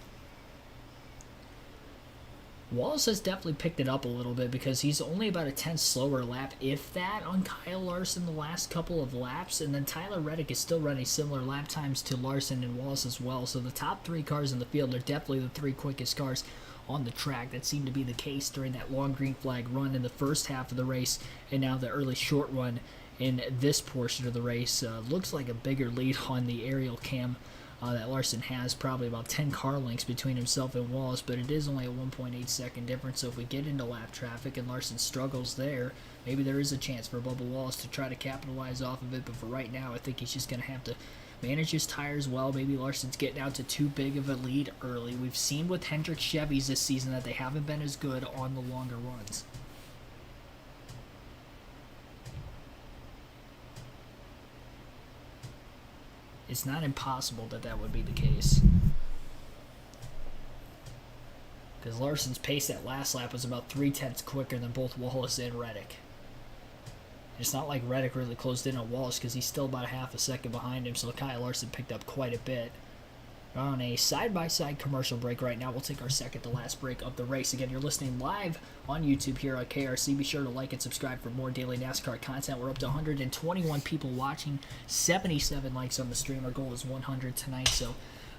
Wallace has definitely picked it up a little bit because he's only about a 10th slower lap, if that, on Kyle Larson the last couple of laps, and then Tyler Reddick is still running similar lap times to Larson and Wallace as well. So the top 3 cars in the field are definitely the 3 quickest cars on the track. That seemed to be the case during that long green flag run in the first half of the race, and now the early short run in this portion of the race. Looks like a bigger lead on the aerial cam that Larson has, probably about 10 car lengths between himself and Wallace, but it is only a 1.8 second difference. So if we get into lap traffic and Larson struggles there, maybe there is a chance for Bubba Wallace to try to capitalize off of it. But for right now, I think he's just going to have to manage his tires well. Maybe Larson's getting out to too big of a lead early. We've seen with Hendrick Chevys this season that they haven't been as good on the longer runs. It's not impossible that that would be the case, because Larson's pace that last lap was about 3/10 quicker than both Wallace and Reddick. It's not like Reddick really closed in on Wallace because he's still about a half a second behind him, so Kyle Larson picked up quite a bit. On a side-by-side commercial break right now, we'll take our second to last break of the race. Again, you're listening live on YouTube here at KRC. Be sure to like and subscribe for more daily NASCAR content. We're up to 121 people watching, 77 likes on the stream. Our goal is 100 tonight, so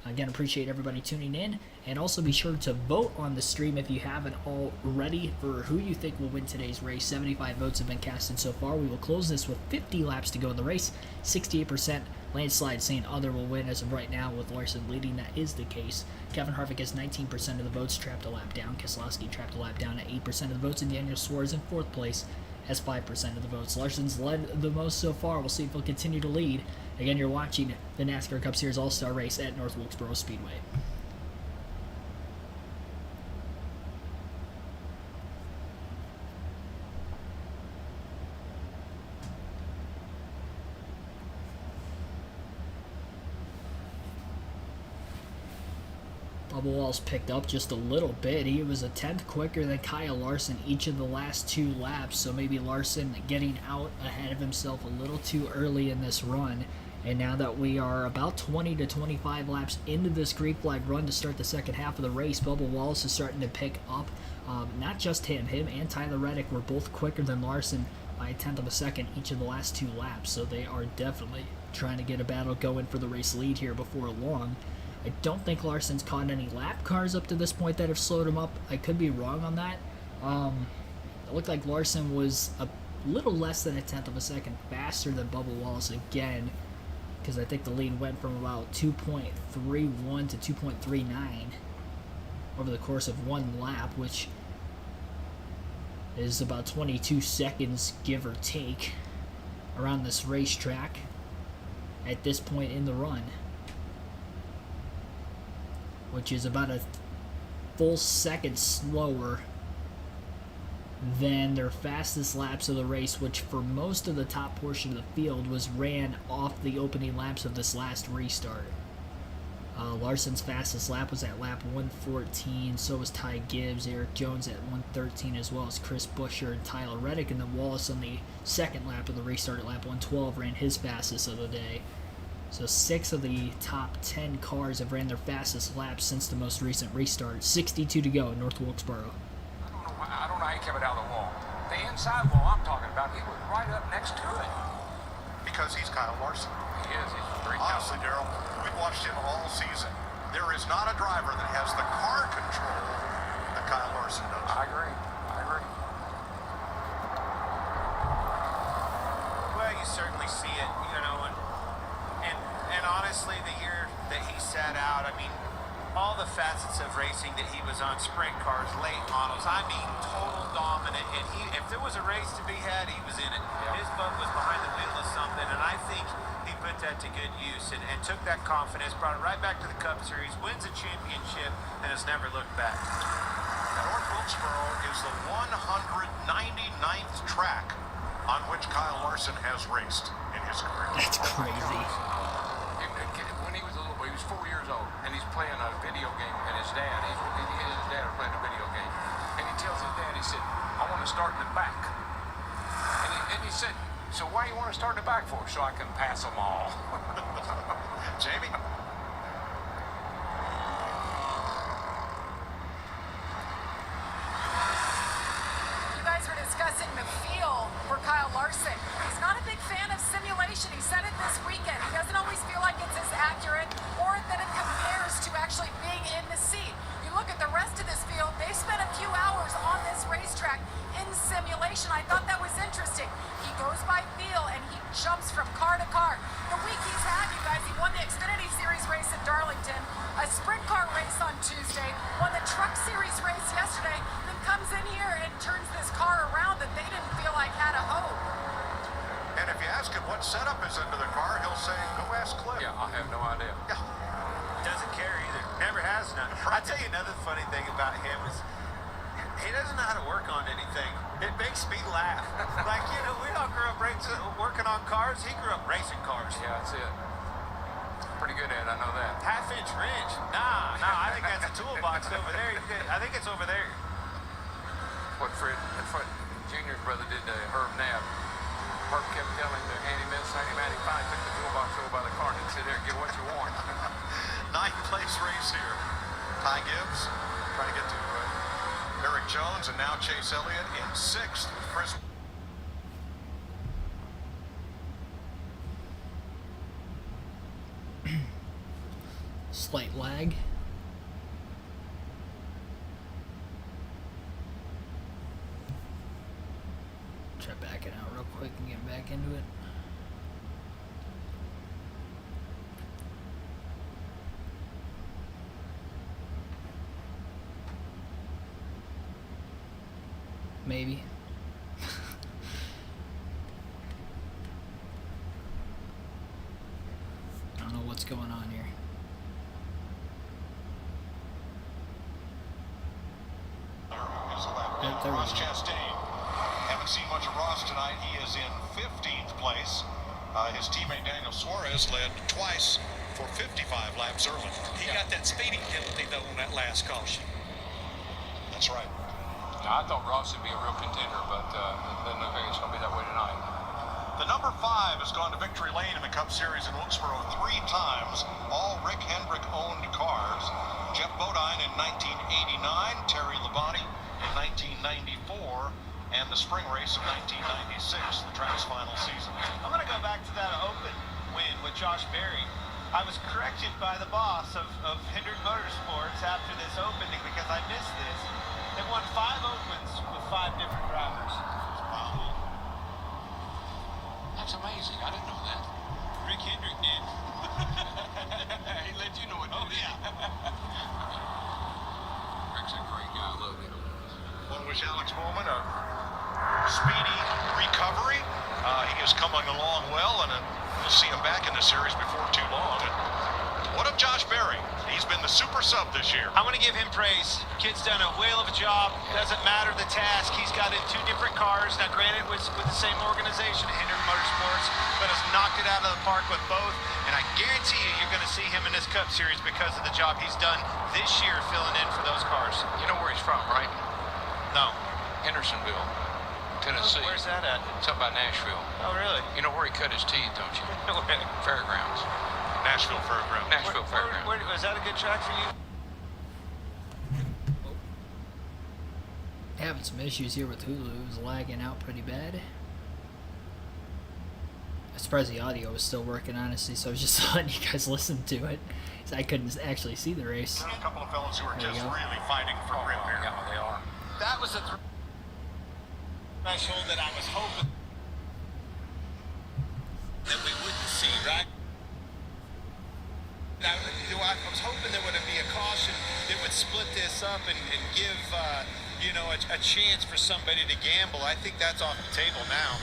again, appreciate everybody tuning in. And also be sure to vote on the stream if you haven't already for who you think will win today's race. 75 votes have been casted so far. We will close this with 50 laps to go in the race. 68% landslide saying other will win as of right now, with Larson leading. That is the case. Kevin Harvick has 19% of the votes, trapped a lap down. Keselowski trapped a lap down at 8% of the votes, and Daniel Suarez in 4th place has 5% of the votes. Larson's led the most so far. We'll see if he'll continue to lead. Again, you're watching the NASCAR Cup Series All-Star Race at North Wilkesboro Speedway. Bubba Wallace picked up just a little bit. He was a tenth quicker than Kyle Larson each of the last 2 laps, so maybe Larson getting out ahead of himself a little too early in this run. And now that we are about 20 to 25 laps into this green flag run to start the second half of the race, Bubba Wallace is starting to pick up. Not just him and Tyler Reddick were both quicker than Larson by a tenth of a second each of the last 2 laps, so they are definitely trying to get a battle going for the race lead here before long. I don't think Larson's caught any lap cars up to this point that have slowed him up. I could be wrong on that. It looked like Larson was a little less than a tenth of a second faster than Bubba Wallace again, because I think the lead went from about 2.31 to 2.39 over the course of 1 lap, which is about 22 seconds, give or take, around this racetrack at this point in the run, which is about a full second slower than their fastest laps of the race, which for most of the top portion of the field was ran off the opening laps of this last restart. Larson's fastest lap was at lap 114, so was Ty Gibbs, Eric Jones at 113, as well as Chris Buescher and Tyler Reddick, and then Wallace on the second lap of the restart at lap 112 ran his fastest of the day. So 6 of the top 10 cars have ran their fastest laps since the most recent restart. 62 to go in North Wilkesboro. I don't know how he kept it out of the wall. The inside wall I'm talking about, he was right up next to it. Because he's Kyle Larson. He is. He's very Honestly, Darrell, we've watched him all season. There is not a driver that has the car control that Kyle Larson does. I agree. Well, you certainly see it, and honestly, the year that he sat out, I mean, all the facets of racing that he was on, sprint cars, late models, I mean, total dominant, and if there was a race to be had, he was in it. Yeah. His butt was behind the wheel of something, and I think he put that to good use and took that confidence, brought it right back to the Cup Series, wins a championship, and has never looked back. North Wilkesboro is the 199th track on which Kyle Larson has raced in his career. That's crazy. When he was a little boy, he was 4 years old, and he's playing a video game, and his dad, he and his dad are playing a video game, and he tells his dad, he said, I want to start in the back. And he said, so why do you want to start in the back for? So I can pass them all. Jamie? You guys were discussing the feel for Kyle Larson. He's not a big fan of simulation. He said it this weekend. He doesn't always feel like it's as accurate or that it compares to actually being in the seat. You look at the rest of this field, they spent a few hours on this racetrack in simulation. I thought that was interesting. He goes by feel and he jumps from car to car. The week he's had, you guys, he won the Xfinity Series race in Darlington, a sprint car race on Tuesday, won the Truck Series race yesterday, then comes in here and turns this car around that they didn't feel like had a hope. And if you ask him what setup is into the car, he'll say, go ask Cliff. Yeah, I have no idea. Yeah. Doesn't care either. Never has done. I'll tell you another funny thing about him is he doesn't know how to work on anything. It makes me laugh. Like, we all grew up working on cars. He grew up racing cars. Yeah, that's it. Pretty good at it, I know that. Half-inch wrench. Nah, I think that's a toolbox over there. I think it's over there. That's what Junior's brother did to Herb Knapp. Herb kept telling the handyman, finally took the toolbox over by the car and said, there, get what you want. 9th place race here. Ty Gibbs trying to get to Eric Jones, and now Chase Elliott in 6th with Chris. Slight lag. Try backing out real quick and get back into it. Maybe. I don't know what's going on here. There we Ross go. Chastain. Haven't seen much of Ross tonight. He is in 15th place. His teammate Daniel Suarez led twice for 55 laps early. He got that speeding penalty, though, on that last caution. That's right. Now, I thought Ross would be a real contender, but doesn't look like it's going to be that way tonight. The number 5 has gone to victory lane in the Cup Series in Wilkesboro 3 times. All Rick Hendrick-owned cars. Jeff Bodine in 1989, Terry Labonte in 1994, and the spring race of 1996, the track's final season. I'm going to go back to that open win with Josh Berry. I was corrected by the boss of Hendrick Motorsports after this opening because I missed this. They won 5 opens with 5 different drivers. Wow. That's amazing. I didn't know that. Rick Hendrick did. He let you know it, didn't he? Rick's a great guy. I love him. Want to wish Alex Bowman a speedy recovery. He is coming along well, and we'll see him back in the series before too long. And what of Josh Berry? He's been the super sub this year. I'm going to give him praise. Kid's done a whale of a job. Doesn't matter the task. He's got in 2 different cars. Now, granted, with the same organization, Hendrick Motorsports, but has knocked it out of the park with both. And I guarantee you're going to see him in this Cup Series because of the job he's done this year filling in for those cars. You know where he's from, right? No. Hendersonville, Tennessee. Where's that at? It's up by Nashville. Oh, really? You know where he cut his teeth, don't you? Fairgrounds. Nashville Fairgrounds. Nashville Fairgrounds. Was that a good track for you? Having some issues here with Hulu. It was lagging out pretty bad. I'm surprised the audio was still working, honestly, so I was just letting you guys listen to it. So I couldn't actually see the race. A couple of fellas who are There you just go. really fighting for grip here. Yeah, they are. That was a threshold that I was hoping that we wouldn't see, right? I was hoping there would be a caution that would split this up and give, a chance for somebody to gamble. I think that's off the table now.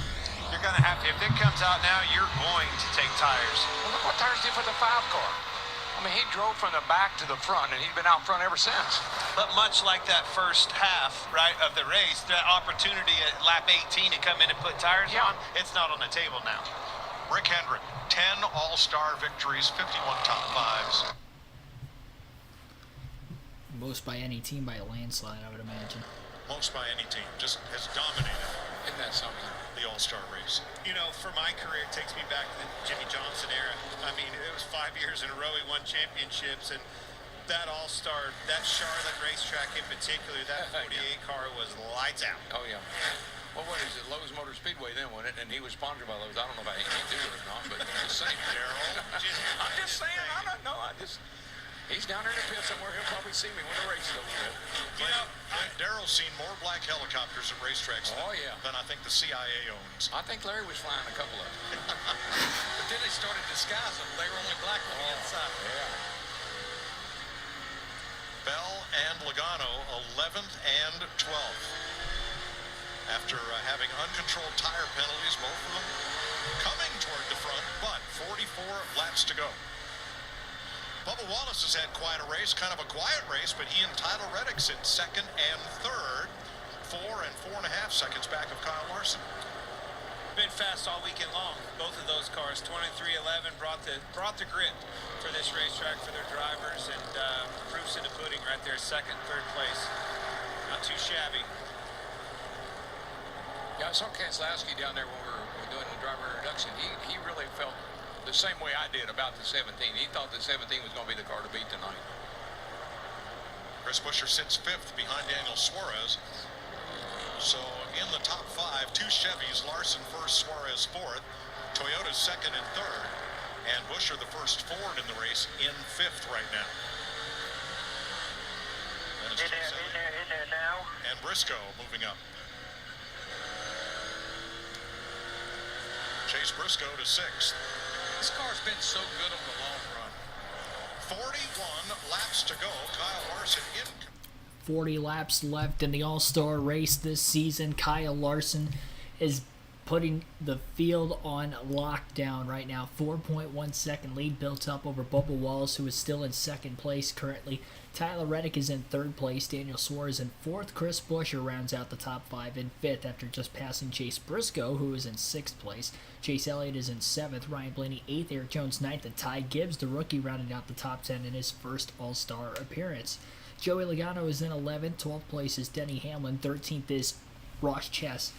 You're going to have to, if it comes out now, you're going to take tires. Well, look what tires did for the 5 car. I mean, he drove from the back to the front, and he's been out front ever since. But much like that first half, right, of the race, that opportunity at lap 18 to come in and put tires on, it's not on the table now. Rick Hendrick, 10 All-Star victories, 51 top 5s. Most by any team by a landslide, I would imagine. Most by any team. Just has dominated Isn't that something? the All-Star race. You know, for my career, it takes me back to the Jimmy Johnson era. I mean, it was 5 years in a row he won championships, and that All-Star, that Charlotte racetrack in particular, that 48 car was lights out. Oh, yeah. Well, what is it? Lowe's Motor Speedway then, wasn't it? And he was sponsored by Lowe's. I don't know if I had anything to do with it or not, but I'm just saying. I'm just saying. I don't know. He's down there in the pit somewhere. He'll probably see me when the race is over. You know, Darrell's seen more black helicopters at racetracks than I think the CIA owns. I think Larry was flying a couple of them. But then they started disguising them. They were only black on the inside. Yeah. Bell and Logano, 11th and 12th. After having uncontrolled tire penalties, both of them coming toward the front, but 44 laps to go. Bubba Wallace has had quite a race, kind of a quiet race, but he and Tyler Reddick sit 2nd and 3rd, 4 and 4.5 seconds back of Kyle Larson. Been fast all weekend long. Both of those cars, 23-11, brought the grit for this racetrack for their drivers, and proofs in the pudding right there, 2nd, 3rd place. Not too shabby. Yeah, I saw Keselowski down there when we were doing the driver introduction. He really felt the same way I did about the 17. He thought the 17 was going to be the car to beat tonight. Chris Buescher sits 5th behind Daniel Suarez. So in the top 5, 2 Chevys, Larson 1st, Suarez 4th, Toyota's 2nd and 3rd, and Buescher the first Ford in the race in 5th right now. In there now. And Briscoe moving up. Chase Briscoe to 6th. This car's been so good on the long run. 41 laps to go. Kyle Larson in. 40 laps left in the All-Star race this season. Kyle Larson is putting the field on lockdown right now. 4.1 second lead built up over Bubba Wallace, who is still in second place currently. Tyler Reddick is in third place. Daniel Suarez in fourth. Chris Buescher rounds out the top five in fifth after just passing Chase Briscoe, who is in sixth place. Chase Elliott is in seventh. Ryan Blaney eighth. Eric Jones ninth. And Ty Gibbs, the rookie, rounded out the top 10 in his first All-Star appearance. Joey Logano is in 11th. 12th place is Denny Hamlin. 13th is Ross Chastain.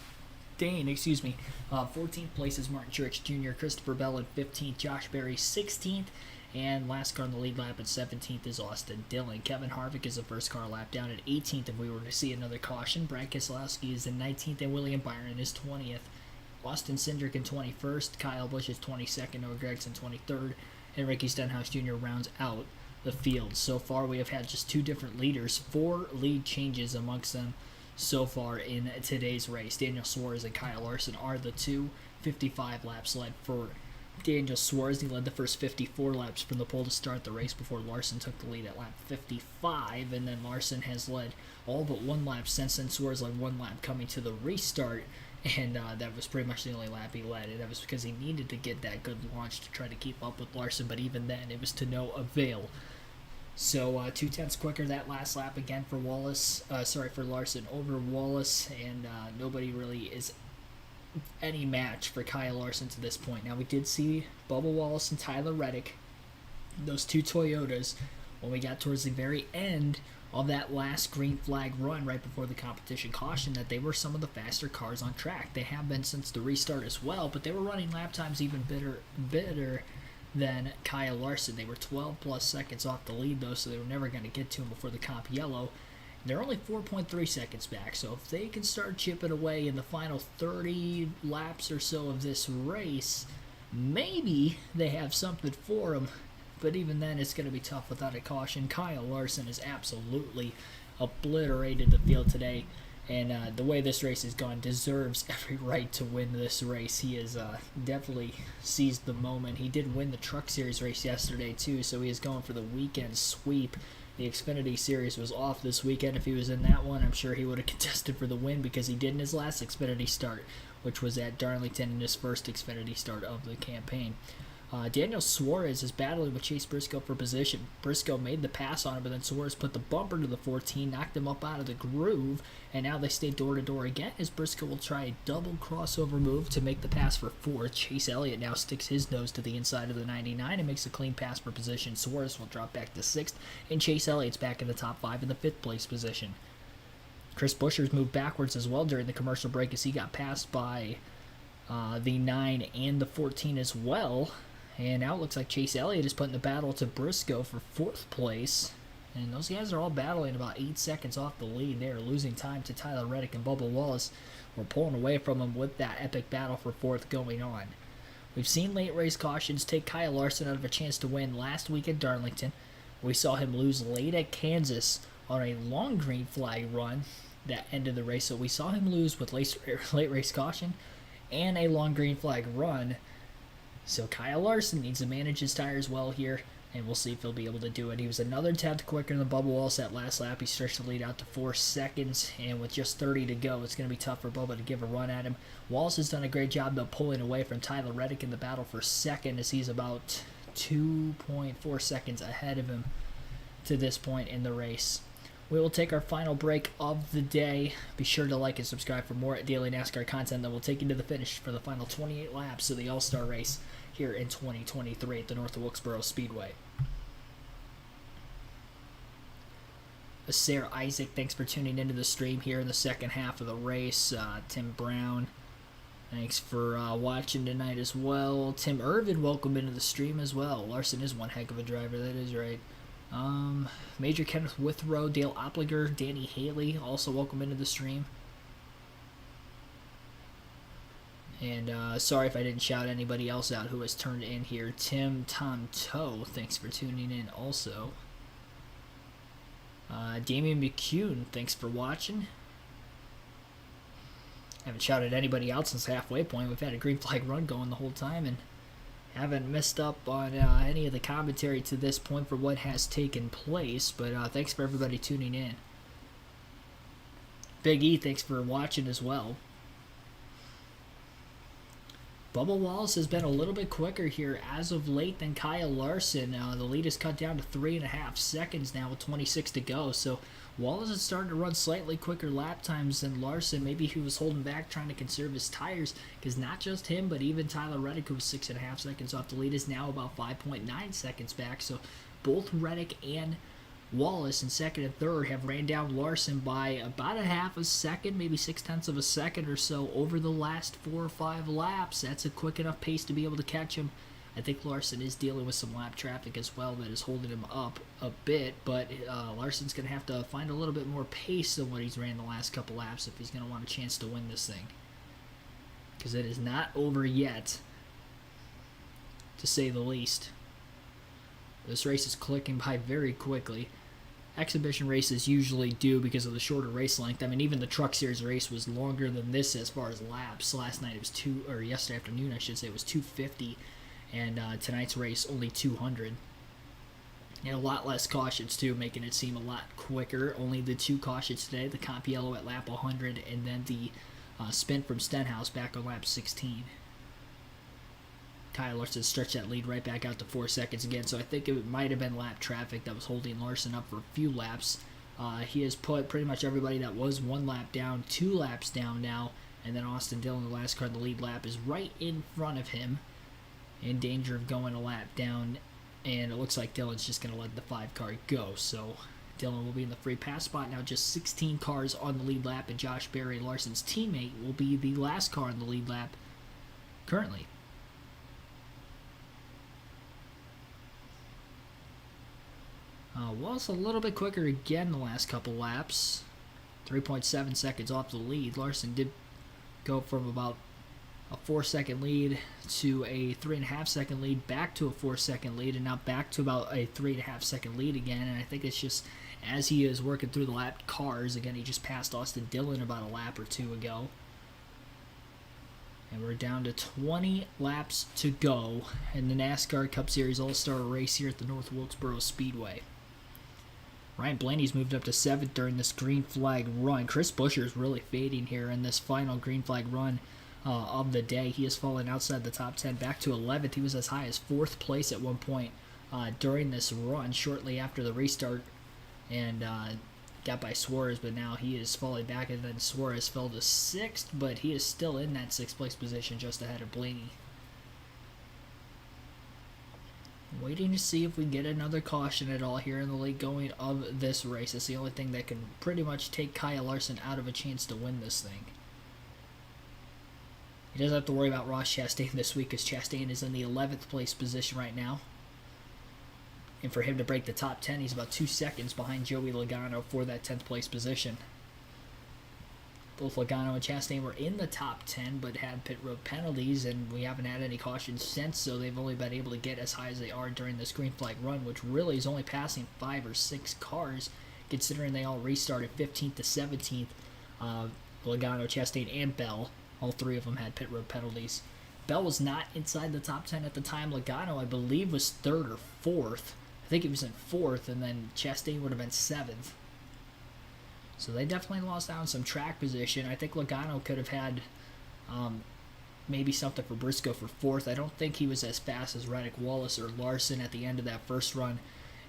14th place is Martin Truex Jr. Christopher Bell in 15th. Josh Berry 16th. And last car on the lead lap at 17th is Austin Dillon. Kevin Harvick is the first car lap down at 18th if we were to see another caution. Brad Keselowski is in 19th and William Byron is 20th. Austin Cindric in 21st. Kyle Busch is 22nd. Noah Gragson 23rd. And Ricky Stenhouse Jr. rounds out the field. So far we have had just two different leaders. 4 lead changes amongst them so far in today's race. Daniel Suarez and Kyle Larson are the two. 55 laps led for Daniel Suarez. He led the first 54 laps from the pole to start the race before Larson took the lead at lap 55, and then Larson has led all but one lap since then. Suarez led one lap coming to the restart, and that was pretty much the only lap he led, and that was because he needed to get that good launch to try to keep up with Larson, but even then it was to no avail. So 2/10 quicker that last lap again for Larson over Wallace, and nobody really is any match for Kyle Larson to this point. Now we did see Bubba Wallace and Tyler Reddick, those two Toyotas, when we got towards the very end of that last green flag run right before the competition caution, that they were some of the faster cars on track. They have been since the restart as well, but they were running lap times even better than Kyle Larson. They were 12 plus seconds off the lead though, so they were never going to get to him before the comp yellow. They're only 4.3 seconds back, so if they can start chipping away in the final 30 laps or so of this race, maybe they have something for them. But even then, it's going to be tough without a caution. Kyle Larson has absolutely obliterated the field today, and the way this race has gone, deserves every right to win this race. He has definitely seized the moment. He did win the Truck Series race yesterday, too, so he is going for the weekend sweep. The Xfinity Series was off this weekend. If he was in that one, I'm sure he would have contested for the win because he did in his last Xfinity start, which was at Darlington in his first Xfinity start of the campaign. Daniel Suarez is battling with Chase Briscoe for position. Briscoe made the pass on him, but then Suarez put the bumper to the 14, knocked him up out of the groove, and now they stay door-to-door again as Briscoe will try a double crossover move to make the pass for fourth. Chase Elliott now sticks his nose to the inside of the 99 and makes a clean pass for position. Suarez will drop back to sixth, and Chase Elliott's back in the top 5 in the 5th place position. Chris Buescher's moved backwards as well during the commercial break as he got passed by the 9 and the 14 as well. And now it looks like Chase Elliott is putting the battle to Briscoe for 4th place. And those guys are all battling about 8 seconds off the lead. They are losing time to Tyler Reddick and Bubba Wallace. We're pulling away from them with that epic battle for 4th going on. We've seen late race cautions take Kyle Larson out of a chance to win last week at Darlington. We saw him lose late at Kansas on a long green flag run that ended the race. So we saw him lose with late race caution and a long green flag run. So Kyle Larson needs to manage his tires well here, and we'll see if he'll be able to do it. He was another 10th quicker than Bubba Wallace that last lap. He stretched the lead out to 4 seconds, and with just 30 to go, it's going to be tough for Bubba to give a run at him. Wallace has done a great job, though, pulling away from Tyler Reddick in the battle for second, as he's about 2.4 seconds ahead of him to this point in the race. We will take our final break of the day. Be sure to like and subscribe for more daily NASCAR content that will take you to the finish for the final 28 laps of the All-Star race here in 2023 at the North Wilkesboro Speedway. Sarah Isaac, thanks for tuning into the stream here in the second half of the race. Tim Brown, thanks for watching tonight as well. Tim Irvin, welcome into the stream as well. Larson is one heck of a driver, that is right. Major Kenneth Withrow, Dale Opliger, Danny Haley, also welcome into the stream. And sorry if I didn't shout anybody else out who has turned in here. Tim Tom Toe, thanks for tuning in also. Damian McCune, thanks for watching. Haven't shouted anybody out since halfway point. We've had a green flag run going the whole time and haven't messed up on any of the commentary to this point for what has taken place. But thanks for everybody tuning in. Big E, thanks for watching as well. Bubba Wallace has been a little bit quicker here as of late than Kyle Larson. The lead is cut down to 3.5 seconds now with 26 to go. So Wallace is starting to run slightly quicker lap times than Larson. Maybe he was holding back trying to conserve his tires, because not just him, but even Tyler Reddick, who was 6.5 seconds off the lead, is now about 5.9 seconds back. So both Reddick and Wallace in second and third have ran down Larson by about a half a second, maybe 0.6 of a second or so over the last 4 or 5 laps. That's a quick enough pace to be able to catch him. I think Larson is dealing with some lap traffic as well that is holding him up a bit, but Larson's going to have to find a little bit more pace than what he's ran the last couple laps if he's going to want a chance to win this thing, because it is not over yet, to say the least. This race is clicking by very quickly. Exhibition races usually do because of the shorter race length. I mean, even the Truck Series race was longer than this as far as laps. Last night it was yesterday afternoon, I should say, it was 250, and tonight's race only 200. And a lot less cautions too, making it seem a lot quicker. Only the 2 cautions today: the comp yellow at lap 100, and then the spin from Stenhouse back on lap 16. Kyle Larson stretched that lead right back out to 4 seconds again, so I think it might have been lap traffic that was holding Larson up for a few laps. He has put pretty much everybody that was 1 lap down 2 laps down now, and then Austin Dillon, the last car in the lead lap, is right in front of him, in danger of going a lap down, and it looks like Dillon's just going to let the 5 car go. So Dillon will be in the free pass spot now. Just 16 cars on the lead lap, and Josh Berry, Larson's teammate, will be the last car on the lead lap currently. Wallace a little bit quicker again the last couple laps, 3.7 seconds off the lead. Larson did go from about a 4-second lead to a 3.5-second lead, back to a 4-second lead, and now back to about a 3.5-second lead again. And I think it's just as he is working through the lap cars, again, he just passed Austin Dillon about a lap or 2 ago. And we're down to 20 laps to go in the NASCAR Cup Series All-Star race here at the North Wilkesboro Speedway. Ryan Blaney's moved up to 7th during this green flag run. Chris Buescher is really fading here in this final green flag run of the day. He has fallen outside the top 10 back to 11th. He was as high as 4th place at one point during this run shortly after the restart, and got by Suarez, but now he is falling back, and then Suarez fell to 6th, but he is still in that 6th place position just ahead of Blaney. Waiting to see if we get another caution at all here in the late going of this race. It's the only thing that can pretty much take Kyle Larson out of a chance to win this thing. He doesn't have to worry about Ross Chastain this week, because Chastain is in the 11th place position right now. And for him to break the top 10, he's about 2 seconds behind Joey Logano for that 10th place position. Both Logano and Chastain were in the top 10, but had pit road penalties, and we haven't had any cautions since, so they've only been able to get as high as they are during this green flag run, which really is only passing 5 or 6 cars, considering they all restarted 15th to 17th. Logano, Chastain, and Bell, all 3 of them had pit road penalties. Bell was not inside the top 10 at the time. Logano, I believe, was 3rd or 4th. I think he was in 4th, and then Chastain would have been 7th. So they definitely lost out on some track position. I think Logano could have had maybe something for Briscoe for 4th. I don't think he was as fast as Reddick, Wallace, or Larson at the end of that first run.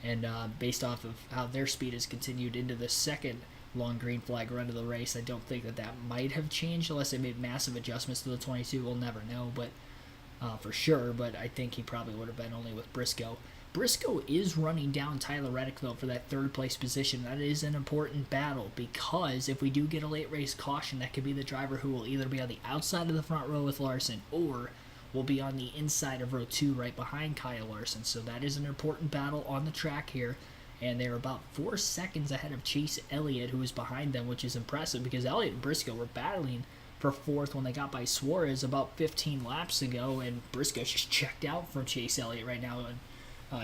And based off of how their speed has continued into the second long green flag run of the race, I don't think that might have changed unless they made massive adjustments to the 22. We'll never know, but for sure. But I think he probably would have been only with Briscoe. Briscoe is running down Tyler Reddick, though, for that 3rd place position. That is an important battle, because if we do get a late race caution, that could be the driver who will either be on the outside of the front row with Larson, or will be on the inside of row 2 right behind Kyle Larson. So that is an important battle on the track here, and they're about 4 seconds ahead of Chase Elliott, who is behind them, which is impressive, because Elliott and Briscoe were battling for 4th when they got by Suarez about 15 laps ago, and Briscoe just checked out from Chase Elliott right now. And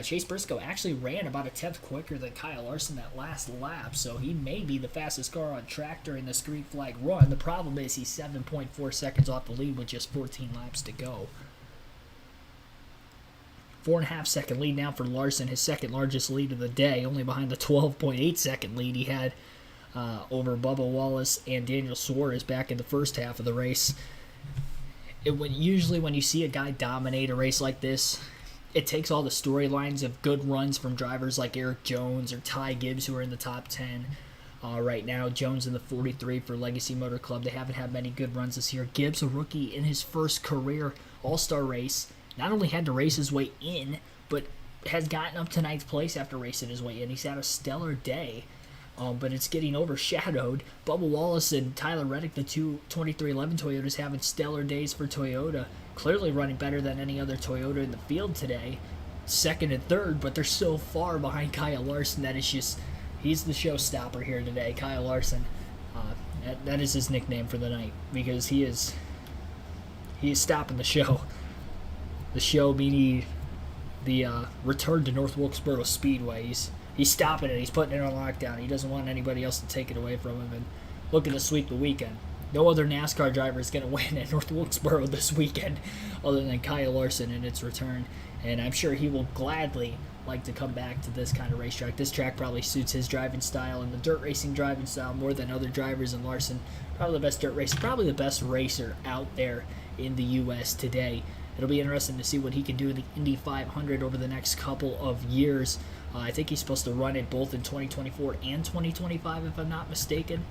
Chase Briscoe actually ran about a 10th quicker than Kyle Larson that last lap, so he may be the fastest car on track during this green flag run. The problem is he's 7.4 seconds off the lead with just 14 laps to go. 4.5 second lead now for Larson, his 2nd largest lead of the day, only behind the 12.8 second lead he had over Bubba Wallace and Daniel Suarez back in the first half of the race. usually when you see a guy dominate a race like this, it takes all the storylines of good runs from drivers like Eric Jones or Ty Gibbs, who are in the top 10 right now. Jones in the 43 for Legacy Motor Club. They haven't had many good runs this year. Gibbs, a rookie in his first career All-Star race, not only had to race his way in, but has gotten up to 9th place after racing his way in. He's had a stellar day. But it's getting overshadowed. Bubba Wallace and Tyler Reddick, the two 2311 Toyotas, having stellar days for Toyota. Clearly running better than any other Toyota in the field today. 2nd and 3rd, but they're so far behind Kyle Larson that it's just, he's the showstopper here today. Kyle Larson, that is his nickname for the night, because he is stopping the show. The show meaning the return to North Wilkesboro Speedway. He's stopping it. He's putting it on lockdown. He doesn't want anybody else to take it away from him and looking to sweep the weekend. No other NASCAR driver is going to win at North Wilkesboro this weekend other than Kyle Larson in its return. And I'm sure he will gladly like to come back to this kind of racetrack. This track probably suits his driving style and the dirt racing driving style more than other drivers. And Larson, probably the best dirt racer, probably the best racer out there in the U.S. today. It'll be interesting to see what he can do in the Indy 500 over the next couple of years. I think he's supposed to run it both in 2024 and 2025, if I'm not mistaken.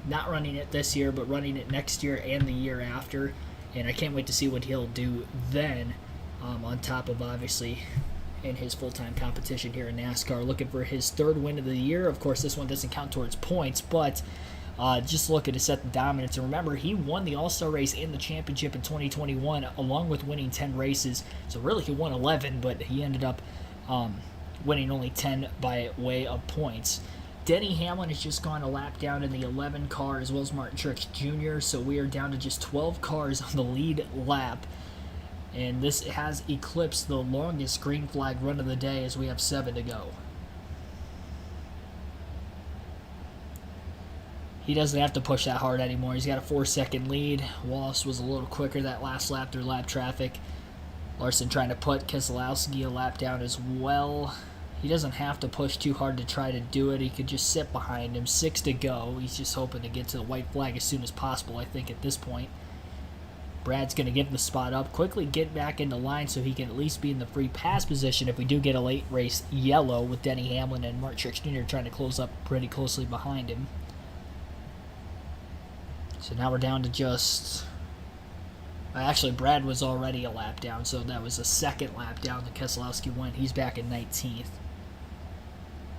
Not running it this year, but running it next year and the year after. And I can't wait to see what he'll do then, on top of, obviously, in his full-time competition here in NASCAR. Looking for his 3rd win of the year. Of course, this one doesn't count towards points, but just looking to set the dominance. And remember, he won the All-Star race and the championship in 2021, along with winning 10 races. So really, he won 11, but he ended up winning only 10 by way of points. Denny Hamlin has just gone a lap down in the 11 car, as well as Martin Truex Jr., so we are down to just 12 cars on the lead lap. And this has eclipsed the longest green flag run of the day, as we have 7 to go. He doesn't have to push that hard anymore. He's got a 4-second lead. Wallace was a little quicker that last lap through lap traffic. Larson trying to put Keselowski a lap down as well. He doesn't have to push too hard to try to do it. He could just sit behind him. 6 to go. He's just hoping to get to the white flag as soon as possible, I think, at this point. Brad's going to give the spot up. Quickly get back into line so he can at least be in the free pass position if we do get a late race yellow with Denny Hamlin and Martin Truex Jr. trying to close up pretty closely behind him. So now we're down to just... Actually, Brad was already a lap down, so that was a 2nd lap down that Keselowski went. He's back in 19th.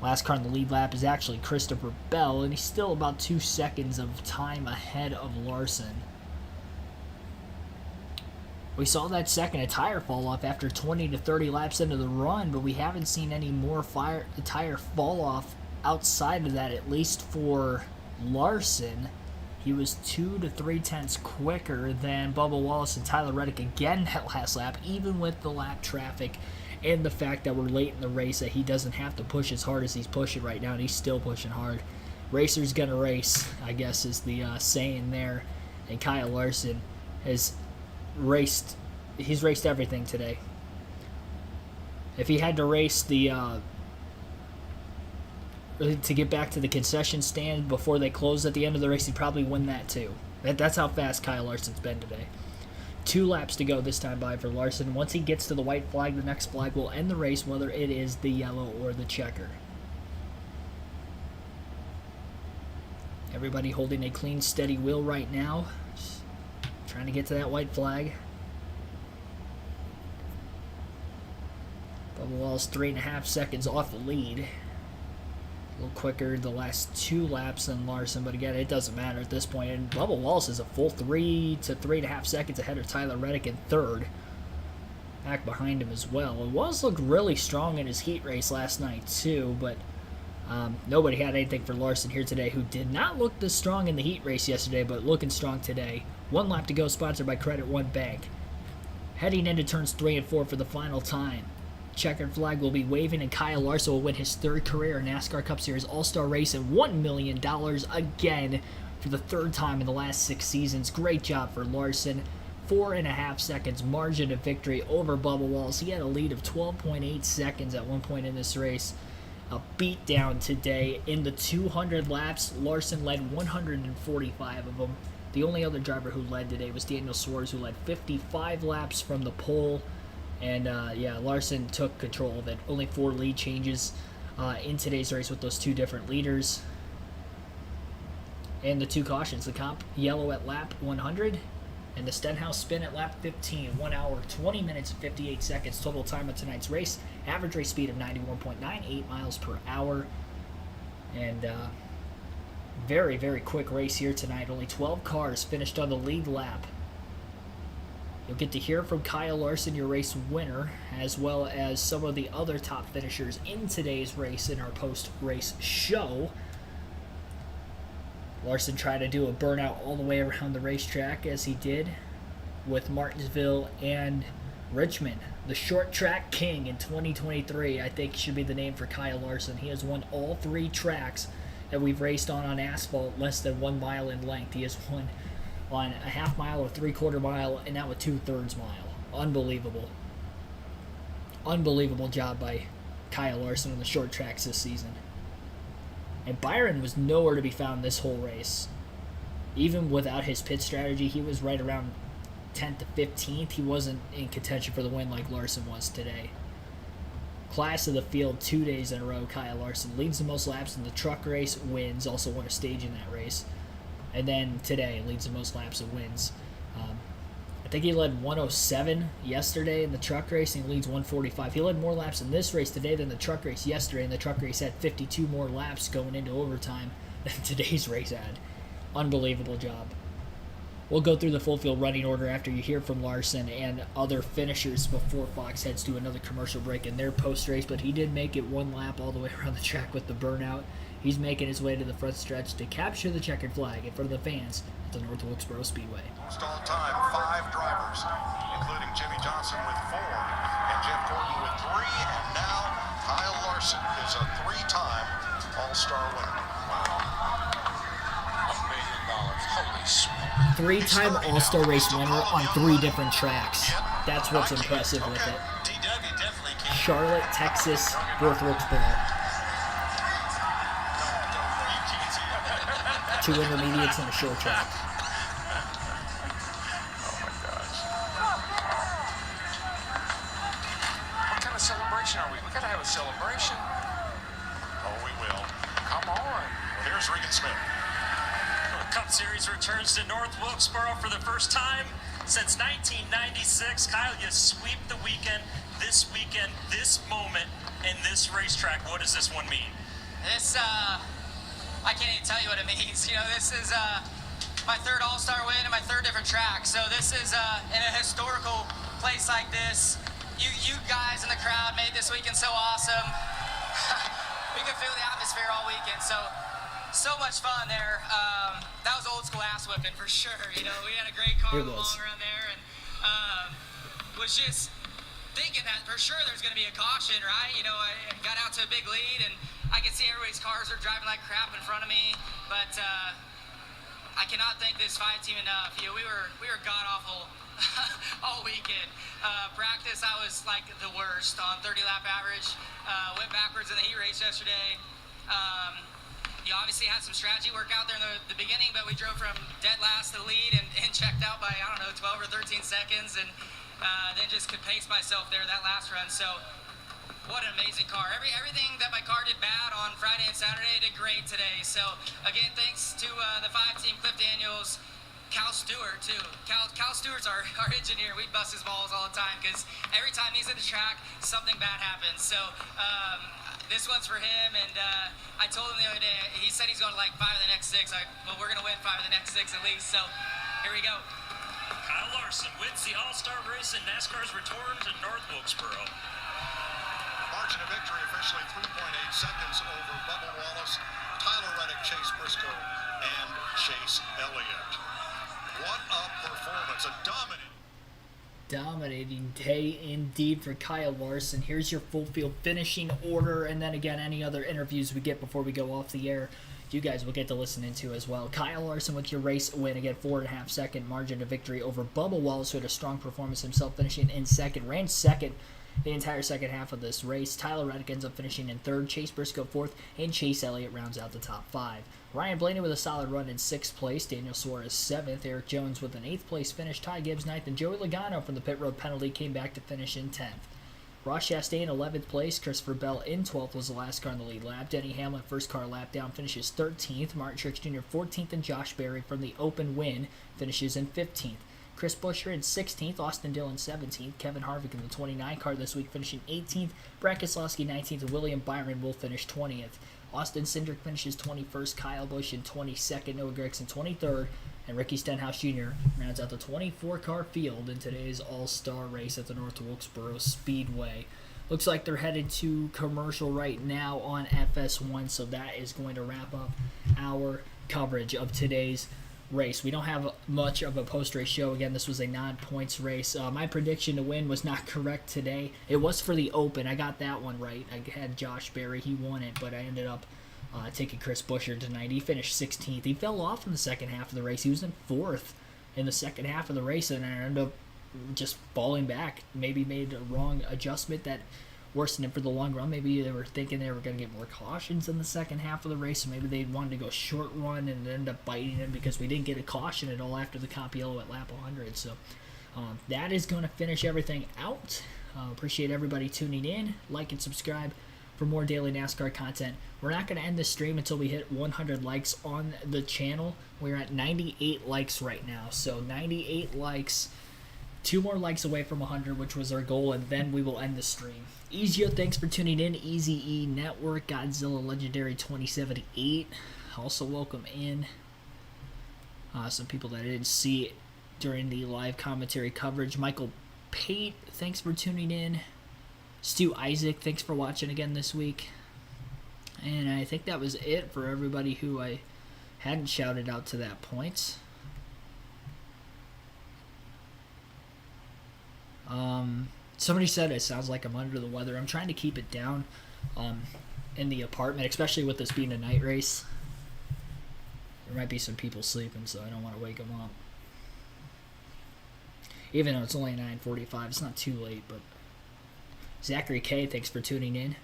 Last car in the lead lap is actually Christopher Bell, and he's still about 2 seconds of time ahead of Larson. We saw that second tire fall off after 20 to 30 laps into the run, but we haven't seen any more tire fall off outside of that, at least for Larson. He was 2 to 3 tenths quicker than Bubba Wallace and Tyler Reddick again that last lap, even with the lap traffic and the fact that we're late in the race, that he doesn't have to push as hard as he's pushing right now, and he's still pushing hard. Racer's gonna race, I guess is the saying there, and Kyle Larson has raced, he's raced everything today. If he had to race to get back to the concession stand before they close at the end of the race, he'd probably win that too. That's how fast Kyle Larson's been today. 2 laps to go this time by for Larson. Once he gets to the white flag, the next flag will end the race, whether it is the yellow or the checker. Everybody holding a clean, steady wheel right now. Just trying to get to that white flag. Bubba Wallace 3.5 seconds off the lead. A little quicker the last 2 laps than Larson, but again, it doesn't matter at this point. And Bubba Wallace is a full 3 to 3.5 seconds ahead of Tyler Reddick in 3rd. Back behind him as well. Wallace looked really strong in his heat race last night too, but nobody had anything for Larson here today, who did not look this strong in the heat race yesterday, but looking strong today. 1 lap to go, sponsored by Credit One Bank. Heading into turns 3 and 4 for the final time. Checkered flag will be waving, and Kyle Larson will win his 3rd career NASCAR Cup Series All-Star race and $1 million again for the 3rd time in the last 6 seasons. Great job for Larson. 4.5 seconds margin of victory over Bubba Wallace. He had a lead of 12.8 seconds at one point in this race. A beatdown today. In the 200 laps, Larson led 145 of them. The only other driver who led today was Daniel Suarez, who led 55 laps from the pole. And yeah, Larson took control of it. Only 4 lead changes in today's race with those 2 different leaders. And the 2 cautions, the comp yellow at lap 100 and the Stenhouse spin at lap 15. 1 hour, 20 minutes, and 58 seconds. Total time of tonight's race. Average race speed of 91.98 miles per hour. And very, very quick race here tonight. Only 12 cars finished on the lead lap. You'll get to hear from Kyle Larson, your race winner, as well as some of the other top finishers in today's race in our post-race show. Larson tried to do a burnout all the way around the racetrack, as he did with Martinsville and Richmond. The short track king in 2023, I think, should be the name for Kyle Larson. He has won all 3 tracks that we've raced on asphalt less than 1 mile in length. He has won on a half mile or 3/4 mile, and now a 2/3 mile. Unbelievable. Unbelievable job by Kyle Larson on the short tracks this season. And Byron was nowhere to be found this whole race. Even without his pit strategy, he was right around 10th to 15th. He wasn't in contention for the win like Larson was today. Class of the field 2 days in a row. Kyle Larson leads the most laps in the truck race, wins, also won a stage in that race. And then today leads the most laps and wins. I think he led 107 yesterday in the truck race, and he leads 145. He led more laps in this race today than the truck race yesterday, and the truck race had 52 more laps going into overtime than today's race had. Unbelievable job. We'll go through the full field running order after you hear from Larson and other finishers before Fox heads to another commercial break in their post-race, but he did make it 1 lap all the way around the track with the burnout. He's making his way to the front stretch to capture the checkered flag in front of the fans at the North Wilkesboro Speedway. All time, 5 drivers, including Jimmy Johnson with 4 and Jeff Gordon with 3, and now Kyle Larson is a 3-time All-Star winner. $1 million. Holy smokes. 3-time All-Star race winner on 3 different tracks. That's what's impressive with it. DW definitely can. Charlotte, Texas, North Wilkesboro. 2 intermediates and a short track. What kind of celebration are we? We gotta have a celebration. Oh, we will. Come on. Well, here's Regan Smith. The Cup Series returns to North Wilkesboro for the first time since 1996. Kyle, you sweep the weekend, this moment, and this racetrack. What does this one mean? This, I can't even tell you what it means. You know, this is my 3rd All-Star win and my 3rd different track. So this is in a historical place like this. You guys in the crowd made this weekend so awesome. We could feel the atmosphere all weekend. So much fun there. That was old school ass whipping for sure. You know, we had a great car along around there, and was just thinking that for sure there's going to be a caution, right? You know, I got out to a big lead, and I could see everybody's cars are driving like crap in front of me, but I cannot thank this 5 team enough. You know, we were god awful all weekend. Practice, I was like the worst on 30 lap average. Went backwards in the heat race yesterday. You obviously had some strategy work out there in the beginning, but we drove from dead last to the lead and checked out by, I don't know, 12 or 13 seconds, and then just could pace myself there that last run. So what an amazing car. Everything that my car did bad on Friday and Saturday did great today. So again, thanks to the 5 team, Cliff Daniels, Cal Stewart too. Cal Stewart's our engineer. We bust his balls all the time because every time he's at the track, something bad happens. So this one's for him, and I told him the other day, he said he's going to like 5 of the next 6. Well, we're going to win 5 of the next 6 at least. So here we go. Kyle Larson wins the All-Star race in NASCAR's return to North Wilkesboro. Margin of victory officially 3.8 seconds over Bubba Wallace, Tyler Reddick, Chase Briscoe, and Chase Elliott. What a performance, a dominating day indeed for Kyle Larson. Here's your full field finishing order, and then again any other interviews we get before we go off the air, you guys will get to listen into as well. Kyle Larson with your race win, again 4.5 second margin of victory over Bubba Wallace, who had a strong performance himself, finishing in second, ran second the entire second half of this race. Tyler Reddick ends up finishing in 3rd, Chase Briscoe 4th, and Chase Elliott rounds out the top 5. Ryan Blaney with a solid run in 6th place. Daniel Suarez 7th. Eric Jones with an 8th place finish. Ty Gibbs 9th. And Joey Logano from the pit road penalty came back to finish in 10th. Ross Chastain 11th place. Christopher Bell in 12th was the last car in the lead lap. Denny Hamlin first car lap down finishes 13th. Martin Truex Jr. 14th. And Josh Berry from the open win finishes in 15th. Chris Buescher in 16th, Austin Dillon 17th, Kevin Harvick in the 29 car this week finishing 18th, Brad Keselowski 19th, and William Byron will finish 20th. Austin Cindric finishes 21st, Kyle Busch in 22nd, Noah Gragson 23rd, and Ricky Stenhouse Jr. rounds out the 24-car field in today's All-Star race at the North Wilkesboro Speedway. Looks like they're headed to commercial right now on FS1, so that is going to wrap up our coverage of today's race. We don't have much of a post-race show. Again, this was a non-points race. My prediction to win was not correct today. It was for the Open. I got that one right. I had Josh Berry. He won it, but I ended up taking Chris Buescher tonight. He finished 16th. He fell off in the second half of the race. He was in 4th in the second half of the race, and I ended up just falling back. Maybe made a wrong adjustment that worsened him for the long run. Maybe they were thinking they were going to get more cautions in the second half of the race, so maybe they wanted to go short run and end up biting him because we didn't get a caution at all after the comp yellow at lap 100. So that is going to finish everything out. Appreciate everybody tuning in. Like and subscribe for more daily NASCAR content. We're not going to end this stream until we hit 100 likes on the channel. We're at 98 likes right now, so 98 likes. 2 more likes away from 100, which was our goal, and then we will end the stream. Ezio, thanks for tuning in. Easy E Network, Godzilla Legendary 2078. Also welcome in some people that I didn't see during the live commentary coverage. Michael Pate, thanks for tuning in. Stu Isaac, thanks for watching again this week. And I think that was it for everybody who I hadn't shouted out to that point. Somebody said it sounds like I'm under the weather. I'm trying to keep it down in the apartment, especially with this being a night race. There might be some people sleeping, so I don't want to wake them up. Even though it's only 9:45, it's not too late, but Zachary K, thanks for tuning in.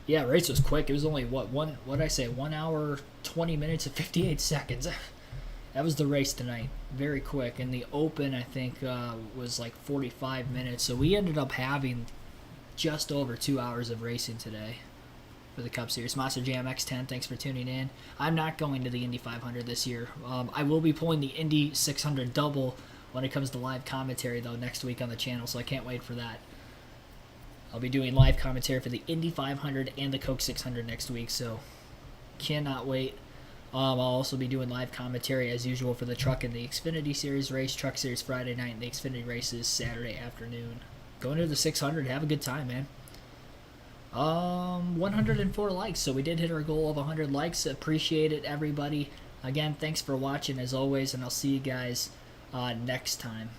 Yeah, race was quick. It was only, what did I say, 1 hour, 20 minutes, and 58 seconds. That was the race tonight. Very quick. And the Open, I think, was like 45 minutes. So we ended up having just over 2 hours of racing today for the Cup Series. Monster Jam X10, thanks for tuning in. I'm not going to the Indy 500 this year. I will be pulling the Indy 600 double when it comes to live commentary, though, next week on the channel, so I can't wait for that. I'll be doing live commentary for the Indy 500 and the Coke 600 next week, so cannot wait. I'll also be doing live commentary as usual for the Truck and the Xfinity Series race, Truck Series Friday night, and the Xfinity races Saturday afternoon. Going to the 600, have a good time, man. 104 likes, so we did hit our goal of 100 likes. Appreciate it, everybody. Again, thanks for watching as always, and I'll see you guys next time.